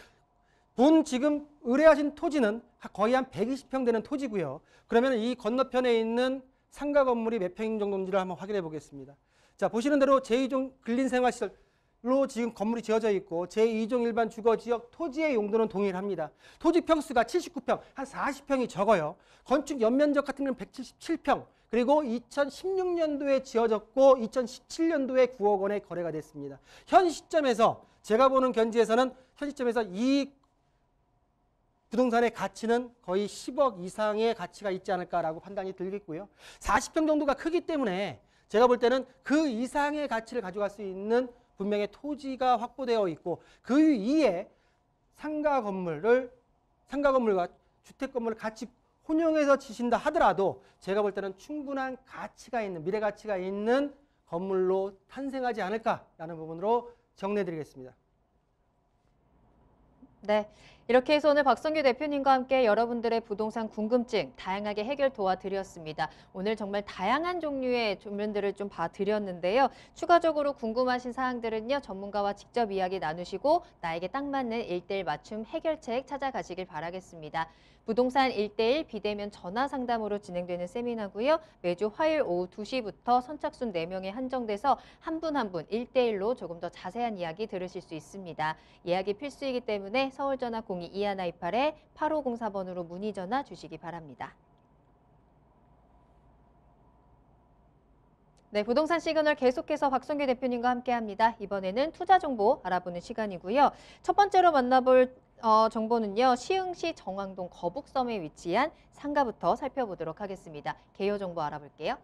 본 지금 의뢰하신 토지는 거의 한 120평 되는 토지고요. 그러면 이 건너편에 있는 상가 건물이 몇 평 정도인지를 한번 확인해 보겠습니다. 자, 보시는 대로 제2종 근린생활시설로 지금 건물이 지어져 있고 제2종 일반 주거지역 토지의 용도는 동일합니다. 토지 평수가 79평, 한 40평이 적어요. 건축 연면적 같은 경우는 177평, 그리고 2016년도에 지어졌고 2017년도에 9억 원에 거래가 됐습니다. 현 시점에서 제가 보는 견지에서는 현 시점에서 이 부동산의 가치는 거의 10억 이상의 가치가 있지 않을까라고 판단이 들겠고요. 40평 정도가 크기 때문에 제가 볼 때는 그 이상의 가치를 가져갈 수 있는 분명히 토지가 확보되어 있고 그 위에 상가 건물과 주택 건물을 같이 혼용해서 지신다 하더라도 제가 볼 때는 충분한 가치가 있는 미래 가치가 있는 건물로 탄생하지 않을까라는 부분으로 정리해드리겠습니다. 네, 이렇게 해서 오늘 박성규 대표님과 함께 여러분들의 부동산 궁금증 다양하게 해결 도와드렸습니다. 오늘 정말 다양한 종류의 조면들을 좀 봐드렸는데요. 추가적으로 궁금하신 사항들은요, 전문가와 직접 이야기 나누시고 나에게 딱 맞는 1:1 맞춤 해결책 찾아가시길 바라겠습니다. 부동산 1:1 비대면 전화 상담으로 진행되는 세미나고요. 매주 화요일 오후 2시부터 선착순 4명에 한정돼서 한 분 한 분 1:1로 조금 더 자세한 이야기 들으실 수 있습니다. 예약이 필수이기 때문에 서울전화 02-2128-8504번으로 문의 전화 주시기 바랍니다. 네, 부동산 시그널 계속해서 박성규 대표님과 함께합니다. 이번에는 투자 정보 알아보는 시간이고요. 첫 번째로 만나볼 정보는요. 시흥시 정왕동 거북섬에 위치한 상가부터 살펴보도록 하겠습니다. 개요 정보 알아볼게요.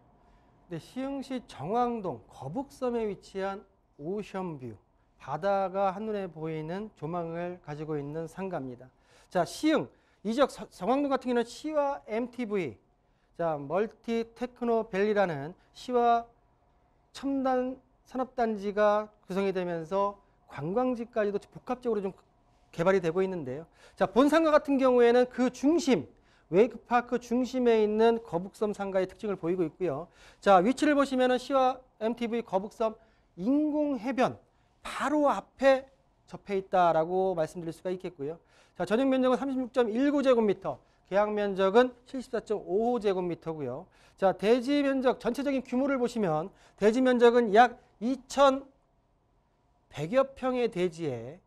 네, 시흥시 정왕동 거북섬에 위치한 오션뷰, 바다가 한눈에 보이는 조망을 가지고 있는 상가입니다. 자, 시흥, 이 지역 정왕동 같은 경우는 시와 MTV, 자, 멀티 테크노 밸리라는 시와 첨단 산업단지가 구성이 되면서 관광지까지도 복합적으로 좀 개발이 되고 있는데요. 자, 본 상가 같은 경우에는 그 중심, 웨이크파크 중심에 있는 거북섬 상가의 특징을 보이고 있고요. 자, 위치를 보시면은 시와 MTV 거북섬 인공해변 바로 앞에 접해 있다라고 말씀드릴 수가 있겠고요. 자, 전용 면적은 36.19제곱미터, 계약 면적은 74.55제곱미터고요. 자, 대지 면적 전체적인 규모를 보시면 대지 면적은 약 2,100여 평의 대지에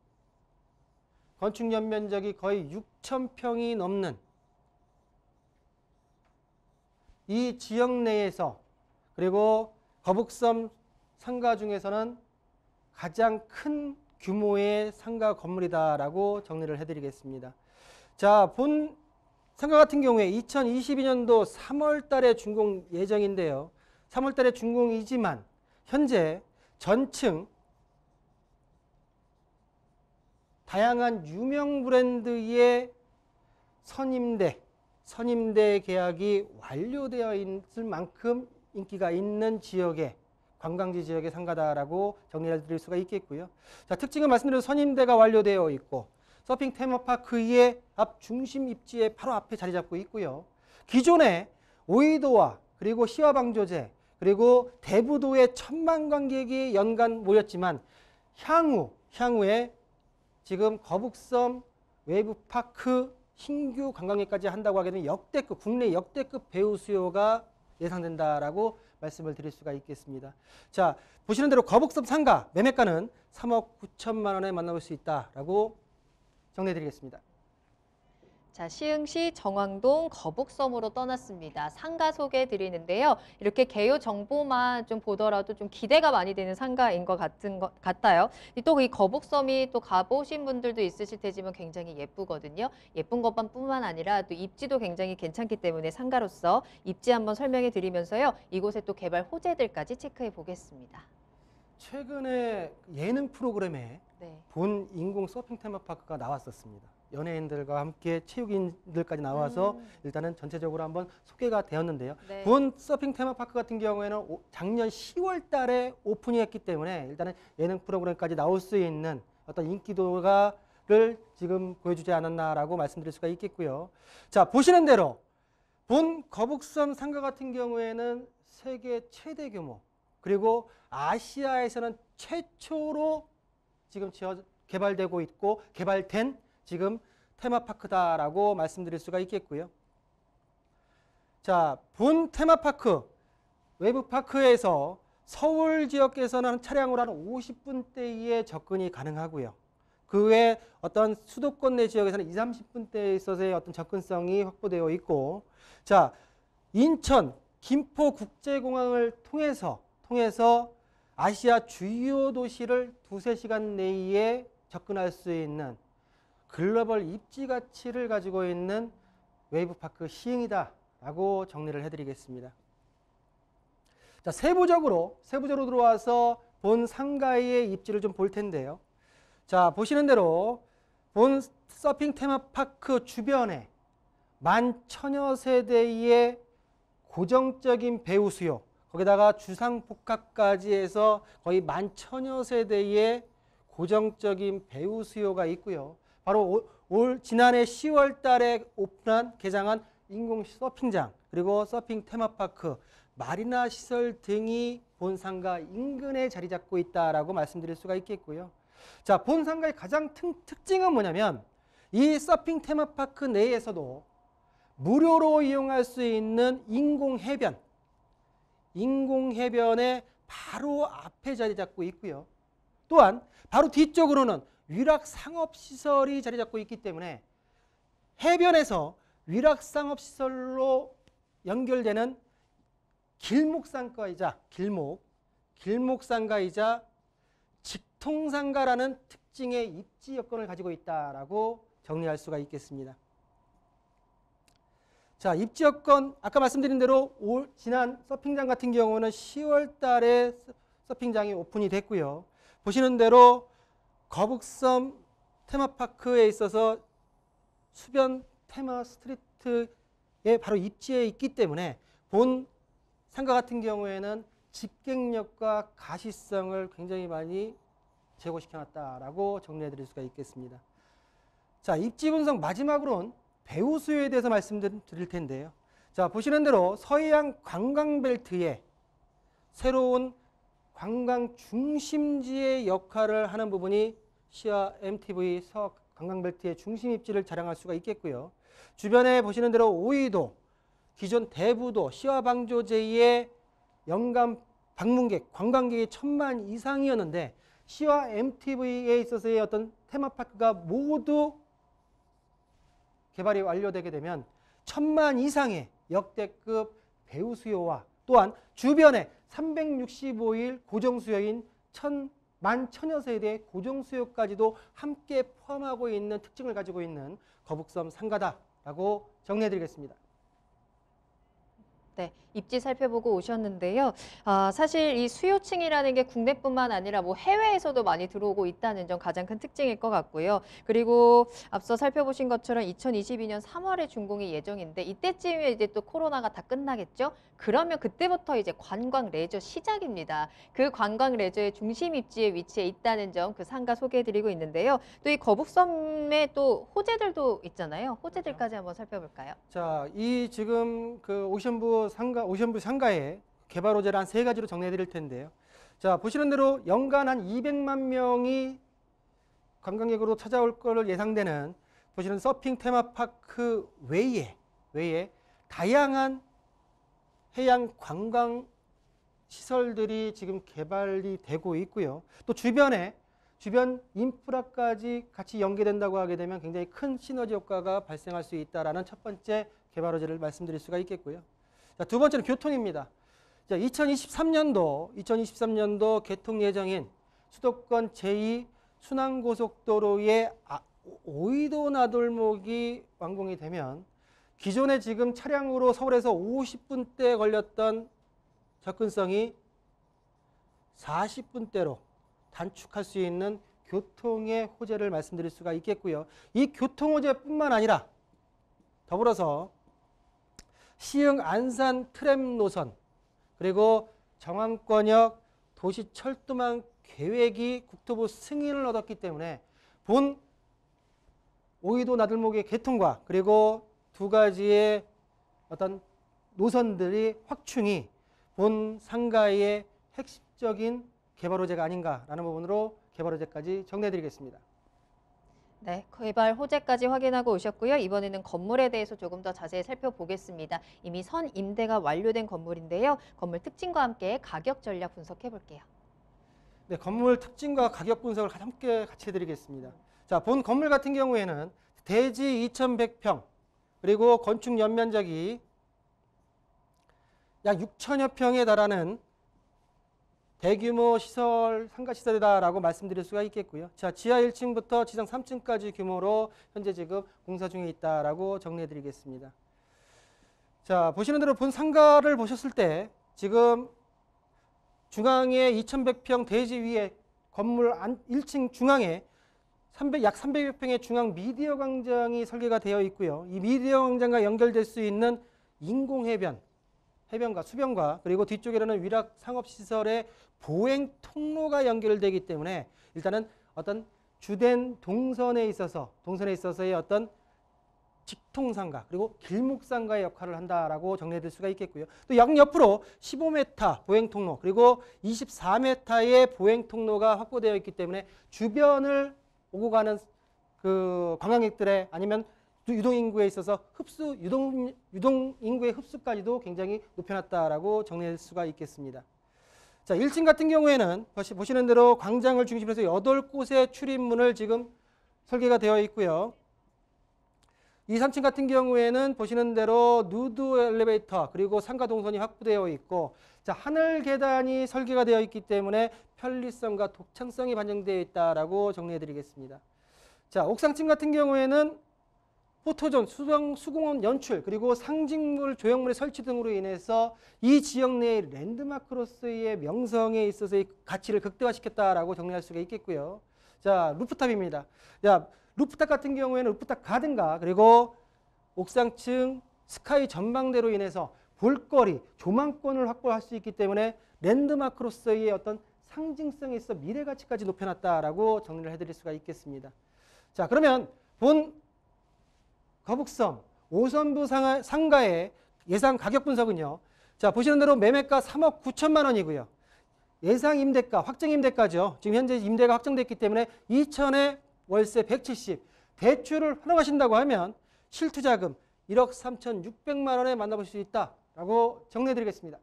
건축 연면적이 거의 6,000평이 넘는 이 지역 내에서 그리고 거북섬 상가 중에서는 가장 큰 규모의 상가 건물이다라고 정리를 해드리겠습니다. 자, 본 상가 같은 경우에 2022년도 3월 달에 준공 예정인데요. 3월 달에 준공이지만 현재 전층 다양한 유명 브랜드의 선임대 계약이 완료되어 있을 만큼 인기가 있는 지역의 관광지 지역의 상가다라고 정리를 드릴 수가 있겠고요. 자, 특징은 말씀드린 선임대가 완료되어 있고 서핑 테마파크의 앞 중심 입지에 바로 앞에 자리 잡고 있고요. 기존에 오이도와 그리고 시화방조제 그리고 대부도에 1,000만 관객이 연간 모였지만 향후에 지금 거북섬 웨이브파크 신규 관광객까지 한다고 하게 되면 국내 역대급 배우 수요가 예상된다라고 말씀을 드릴 수가 있겠습니다. 자, 보시는 대로 거북섬 상가 매매가는 3억 9천만 원에 만나볼 수 있다라고 정리해드리겠습니다. 자, 시흥시 정왕동 거북섬으로 떠났습니다. 상가 소개해 드리는데요. 이렇게 개요 정보만 좀 보더라도 좀 기대가 많이 되는 상가인 것 같아요. 또 이 거북섬이 또 가보신 분들도 있으실 테지만 굉장히 예쁘거든요. 예쁜 것뿐만 아니라 또 입지도 굉장히 괜찮기 때문에 상가로서 입지 한번 설명해 드리면서요. 이곳에 또 개발 호재들까지 체크해 보겠습니다. 최근에 예능 프로그램에 네. 본 인공 서핑 테마파크가 나왔었습니다. 연예인들과 함께 체육인들까지 나와서 일단은 전체적으로 한번 소개가 되었는데요. 네. 본 서핑 테마파크 같은 경우에는 작년 10월 달에 오픈이 했기 때문에 일단은 예능 프로그램까지 나올 수 있는 어떤 인기도를 지금 보여주지 않았나라고 말씀드릴 수가 있겠고요. 자, 보시는 대로 본 거북섬 상가 같은 경우에는 세계 최대 규모 그리고 아시아에서는 최초로 지금 개발되고 있고 개발된 지금 테마파크다라고 말씀드릴 수가 있겠고요. 자, 본 테마파크 웨이브파크에서 서울 지역에서는 차량으로 한 50분대에 접근이 가능하고요. 그 외에 어떤 수도권 내 지역에서는 20-30분대에 있어서의 어떤 접근성이 확보되어 있고, 자, 인천 김포국제공항을 통해서 아시아 주요 도시를 2-3시간 내에 접근할 수 있는 글로벌 입지 가치를 가지고 있는 웨이브파크 시흥이다라고 정리를 해드리겠습니다. 자, 세부적으로 들어와서 본 상가의 입지를 좀 볼 텐데요. 자, 보시는 대로 본 서핑 테마파크 주변에 11,000여 세대의 고정적인 배우 수요, 거기다가 주상복합까지 해서 거의 11,000여 세대의 고정적인 배우 수요가 있고요. 바로 지난해 10월 달에 개장한 인공 서핑장, 그리고 서핑 테마파크, 마리나 시설 등이 본 상가 인근에 자리 잡고 있다라고 말씀드릴 수가 있겠고요. 자, 본 상가의 가장 특징은 뭐냐면 이 서핑 테마파크 내에서도 무료로 이용할 수 있는 인공해변의 바로 앞에 자리 잡고 있고요. 또한 바로 뒤쪽으로는 위락상업시설이 자리 잡고 있기 때문에 해변에서 위락상업시설로 연결되는 길목상가이자 직통상가라는 특징의 입지 여건을 가지고 있다라고 정리할 수가 있겠습니다. 자, 입지 여건 아까 말씀드린 대로 지난 서핑장 같은 경우는 10월 달에 서핑장이 오픈이 됐고요. 보시는 대로 거북섬 테마파크에 있어서 수변 테마 스트리트에 바로 입지에 있기 때문에 본 상가 같은 경우에는 집객력과 가시성을 굉장히 많이 제고시켜놨다라고 정리해 드릴 수가 있겠습니다. 자, 입지 분석 마지막으로는 배우 수요에 대해서 말씀드릴 텐데요. 자, 보시는 대로 서해안 관광벨트에 새로운 관광 중심지의 역할을 하는 부분이 시와 MTV 서학 관광벨트의 중심 입지를 자랑할 수가 있겠고요. 주변에 보시는 대로 오이도, 기존 대부도, 시화방조제의 연간 방문객, 관광객이 1,000만 이상이었는데 시와 MTV에 있어서의 어떤 테마파크가 모두 개발이 완료되게 되면 1,000만 이상의 역대급 배우 수요와 또한 주변에 365일 고정 수요인 만천여 세대의 고정수요까지도 함께 포함하고 있는 특징을 가지고 있는 거북섬 상가다라고 정리해드리겠습니다. 네, 입지 살펴보고 오셨는데요. 사실 이 수요층이라는 게 국내뿐만 아니라 뭐 해외에서도 많이 들어오고 있다는 점 가장 큰 특징일 것 같고요. 그리고 앞서 살펴보신 것처럼 2022년 3월에 준공이 예정인데 이때쯤에 이제 또 코로나가 다 끝나겠죠? 그러면 그때부터 이제 관광 레저 시작입니다. 그 관광 레저의 중심 입지에 위치해 있다는 점 그 상가 소개해드리고 있는데요. 또 이 거북섬에 또 호재들도 있잖아요. 호재들까지 한번 살펴볼까요? 자, 이 지금 그 오션뷰 상가의 개발 호재를 한 3가지로 정리해 드릴 텐데요. 자, 보시는 대로 연간 한 200만 명이 관광객으로 찾아올 거를 예상되는 보시는 서핑 테마파크 외에 다양한 해양 관광 시설들이 지금 개발이 되고 있고요. 또 주변 인프라까지 같이 연계된다고 하게 되면 굉장히 큰 시너지 효과가 발생할 수 있다라는 첫 번째 개발 호재를 말씀드릴 수가 있겠고요. 자, 두 번째는 교통입니다. 자, 2023년도 개통 예정인 수도권 제2 순환고속도로의 오이도 나들목이 완공이 되면 기존에 지금 차량으로 서울에서 50분대 걸렸던 접근성이 40분대로 단축할 수 있는 교통의 호재를 말씀드릴 수가 있겠고요. 이 교통 호재뿐만 아니라 더불어서 시흥 안산 트램 노선 그리고 정왕권역 도시철도망 계획이 국토부 승인을 얻었기 때문에 본 오이도 나들목의 개통과 그리고 두 가지의 어떤 노선들이 확충이 본 상가의 핵심적인 개발 호재가 아닌가라는 부분으로 개발 호재까지 정리해드리겠습니다. 네, 개발 호재까지 확인하고 오셨고요. 이번에는 건물에 대해서 조금 더 자세히 살펴보겠습니다. 이미 선임대가 완료된 건물인데요. 건물 특징과 함께 가격 전략 분석해 볼게요. 네, 건물 특징과 가격 분석을 함께 같이 해드리겠습니다. 자, 본 건물 같은 경우에는 대지 2,100평 그리고 건축 연면적이 약 6천여 평에 달하는 대규모 시설, 상가 시설이다라고 말씀드릴 수가 있겠고요. 자, 지하 1층부터 지상 3층까지 규모로 현재 지금 공사 중에 있다라고 정리해 드리겠습니다. 자, 보시는 대로 본 상가를 보셨을 때 지금 중앙에 2100평 대지 위에 건물 1층 중앙에 약 300여 평의 중앙 미디어 광장이 설계가 되어 있고요. 이 미디어 광장과 연결될 수 있는 인공해변, 해변과 수변과 그리고 뒤쪽에는 위락 상업시설의 보행 통로가 연결되기 때문에 일단은 어떤 주된 동선에 있어서의 어떤 직통상가 그리고 길목상가의 역할을 한다라고 정리해드릴 수가 있겠고요. 또 옆으로 15m 보행 통로 그리고 24m의 보행 통로가 확보되어 있기 때문에 주변을 오고 가는 그 관광객들의 아니면 유동 인구에 있어서 유동 인구의 흡수까지도 굉장히 높여놨다라고 정리할 수가 있겠습니다. 자, 1층 같은 경우에는 보시는 대로 광장을 중심으로 해서 8곳의 출입문을 지금 설계가 되어 있고요. 2, 3층 같은 경우에는 보시는 대로 누드 엘리베이터 그리고 상가 동선이 확보되어 있고 자, 하늘 계단이 설계가 되어 있기 때문에 편리성과 독창성이 반영되어 있다라고 정리해 드리겠습니다. 자, 옥상층 같은 경우에는 포토존, 수공원 연출 그리고 상징물, 조형물의 설치 등으로 인해서 이 지역 내의 랜드마크로서의 명성에 있어서의 가치를 극대화시켰다라고 정리할 수가 있겠고요. 자, 루프탑입니다. 자, 루프탑 같은 경우에는 루프탑 가든가 그리고 옥상층 스카이 전망대로 인해서 볼거리, 조망권을 확보할 수 있기 때문에 랜드마크로서의 어떤 상징성에 있어 미래 가치까지 높여놨다라고 정리를 해드릴 수가 있겠습니다. 자, 그러면 본 거북섬 5선부 상가의 예상 가격 분석은요. 자, 보시는 대로 매매가 3억 9천만 원이고요. 예상 임대가, 확정 임대가죠. 지금 현재 임대가 확정됐기 때문에 2천에 월세 170. 대출을 활용하신다고 하면 실투자금 1억 3,600만 원에 만나볼 수 있다라고 정리해드리겠습니다.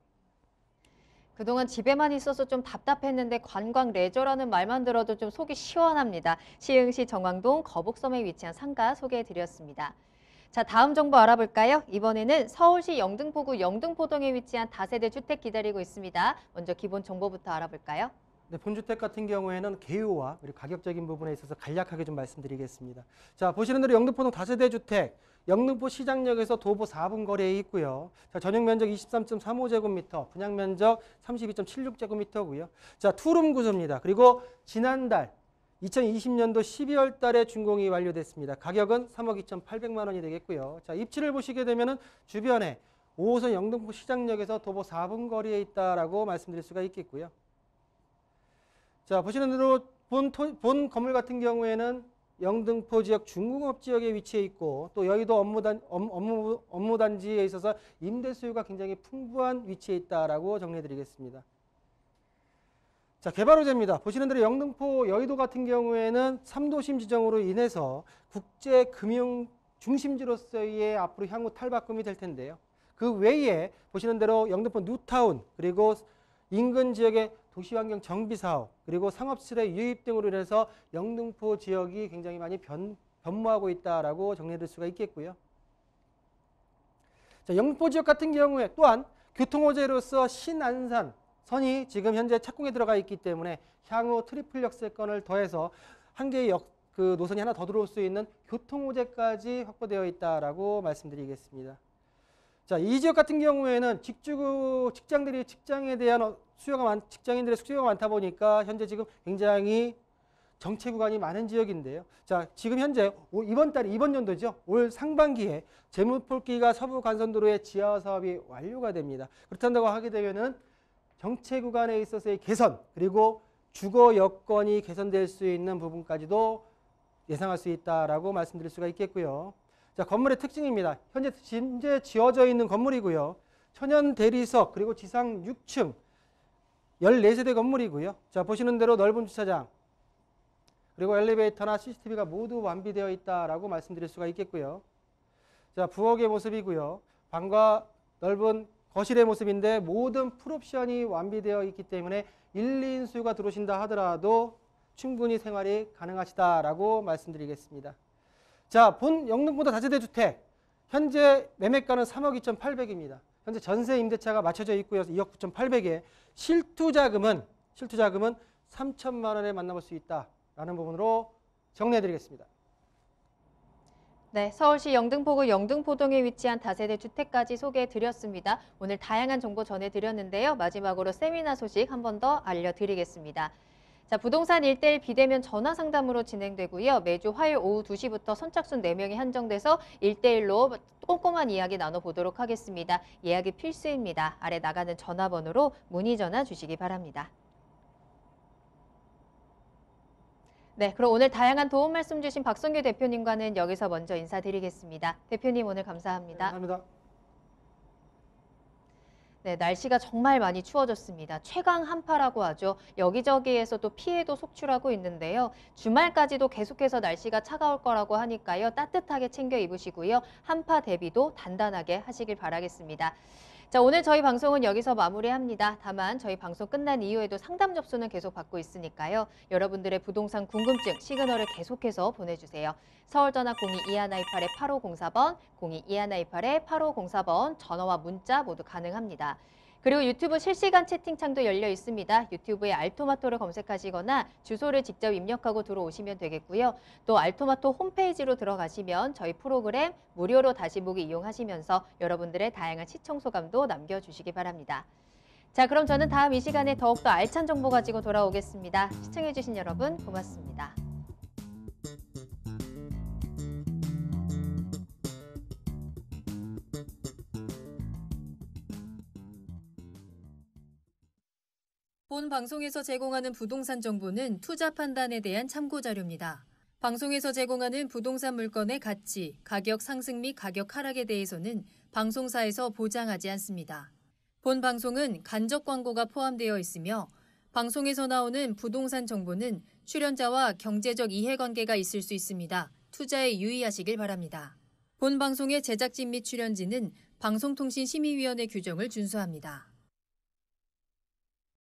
그동안 집에만 있어서 좀 답답했는데 관광 레저라는 말만 들어도 좀 속이 시원합니다. 시흥시 정왕동 거북섬에 위치한 상가 소개해드렸습니다. 자, 다음 정보 알아볼까요? 이번에는 서울시 영등포구 영등포동에 위치한 다세대 주택 기다리고 있습니다. 먼저 기본 정보부터 알아볼까요? 네, 본주택 같은 경우에는 개요와 그리고 가격적인 부분에 있어서 간략하게 좀 말씀드리겠습니다. 자, 보시는 대로 영등포동 다세대 주택, 영등포 시장역에서 도보 4분 거리에 있고요. 자, 전용 면적 23.35제곱미터, 분양 면적 32.76제곱미터고요. 자, 투룸 구조입니다. 그리고 지난달 2020년도 12월 달에 준공이 완료됐습니다. 가격은 3억 2,800만 원이 되겠고요. 자, 입지를 보시게 되면은 주변에 5호선 영등포 시장역에서 도보 4분 거리에 있다라고 말씀드릴 수가 있겠고요. 자, 보시는 대로 본 건물 같은 경우에는 영등포 지역 중공업 지역에 위치해 있고 또 여의도 업무단지에 있어서 임대 수요가 굉장히 풍부한 위치에 있다라고 정리해 드리겠습니다. 자, 개발 호재입니다. 보시는 대로 영등포 여의도 같은 경우에는 3도심 지정으로 인해서 국제 금융 중심지로서의 앞으로 향후 탈바꿈이 될 텐데요. 그 외에 보시는 대로 영등포 뉴타운 그리고 인근 지역의 도시환경 정비 사업 그리고 상업실의 유입 등으로 인해서 영등포 지역이 굉장히 많이 변모하고 있다라고 정리할 수가 있겠고요. 자, 영등포 지역 같은 경우에 또한 교통호재로서 신안산 선이 지금 현재 착공에 들어가 있기 때문에 향후 트리플 역세권을 더해서 한 개의 노선이 하나 더 들어올 수 있는 교통호재까지 확보되어 있다라고 말씀드리겠습니다. 자, 이 지역 같은 경우에는 직장에 대한 직장인들의 수요가 많다 보니까 현재 지금 굉장히 정체 구간이 많은 지역인데요. 자, 지금 현재 이번 연도죠. 올 상반기에 제무폴기가 서부 간선도로의 지하 사업이 완료가 됩니다. 그렇다고 하게 되면은 정체 구간에 있어서의 개선 그리고 주거 여건이 개선될 수 있는 부분까지도 예상할 수 있다라고 말씀드릴 수가 있겠고요. 자, 건물의 특징입니다. 현재 지어져 있는 건물이고요. 천연 대리석 그리고 지상 6층 14세대 건물이고요. 자, 보시는 대로 넓은 주차장 그리고 엘리베이터나 CCTV가 모두 완비되어 있다라고 말씀드릴 수가 있겠고요. 자, 부엌의 모습이고요. 방과 넓은 거실의 모습인데 모든 풀옵션이 완비되어 있기 때문에 1, 2인수가 들어오신다 하더라도 충분히 생활이 가능하시다라고 말씀드리겠습니다. 자, 본 영등포도 다세대 주택 현재 매매가는 3억 2,800입니다. 현재 전세 임대차가 맞춰져 있고요. 2억 9,800에 실투자금은 3천만 원에 만나볼 수 있다라는 부분으로 정리해드리겠습니다. 네, 서울시 영등포구 영등포동에 위치한 다세대 주택까지 소개해드렸습니다. 오늘 다양한 정보 전해드렸는데요. 마지막으로 세미나 소식 한 번 더 알려드리겠습니다. 자, 부동산 1:1 비대면 전화 상담으로 진행되고요. 매주 화요일 오후 2시부터 선착순 4명이 한정돼서 1:1로 꼼꼼한 이야기 나눠보도록 하겠습니다. 예약이 필수입니다. 아래 나가는 전화번호로 문의 전화 주시기 바랍니다. 네, 그럼 오늘 다양한 도움 말씀 주신 박성규 대표님과는 여기서 먼저 인사드리겠습니다. 대표님 오늘 감사합니다. 감사합니다. 네, 날씨가 정말 많이 추워졌습니다. 최강 한파라고 하죠. 여기저기에서 또 피해도 속출하고 있는데요. 주말까지도 계속해서 날씨가 차가울 거라고 하니까요. 따뜻하게 챙겨 입으시고요. 한파 대비도 단단하게 하시길 바라겠습니다. 자, 오늘 저희 방송은 여기서 마무리합니다. 다만 저희 방송 끝난 이후에도 상담 접수는 계속 받고 있으니까요. 여러분들의 부동산 궁금증 시그널을 계속해서 보내주세요. 서울전화 02-2128-8504번, 02-2128-8504번 전화와 문자 모두 가능합니다. 그리고 유튜브 실시간 채팅창도 열려 있습니다. 유튜브에 알토마토를 검색하시거나 주소를 직접 입력하고 들어오시면 되겠고요. 또 알토마토 홈페이지로 들어가시면 저희 프로그램 무료로 다시 보기 이용하시면서 여러분들의 다양한 시청 소감도 남겨주시기 바랍니다. 자, 그럼 저는 다음 이 시간에 더욱더 알찬 정보 가지고 돌아오겠습니다. 시청해주신 여러분 고맙습니다. 본 방송에서 제공하는 부동산 정보는 투자 판단에 대한 참고 자료입니다. 방송에서 제공하는 부동산 물건의 가치, 가격 상승 및 가격 하락에 대해서는 방송사에서 보장하지 않습니다. 본 방송은 간접 광고가 포함되어 있으며 방송에서 나오는 부동산 정보는 출연자와 경제적 이해관계가 있을 수 있습니다. 투자에 유의하시길 바랍니다. 본 방송의 제작진 및 출연진은 방송통신심의위원회 규정을 준수합니다.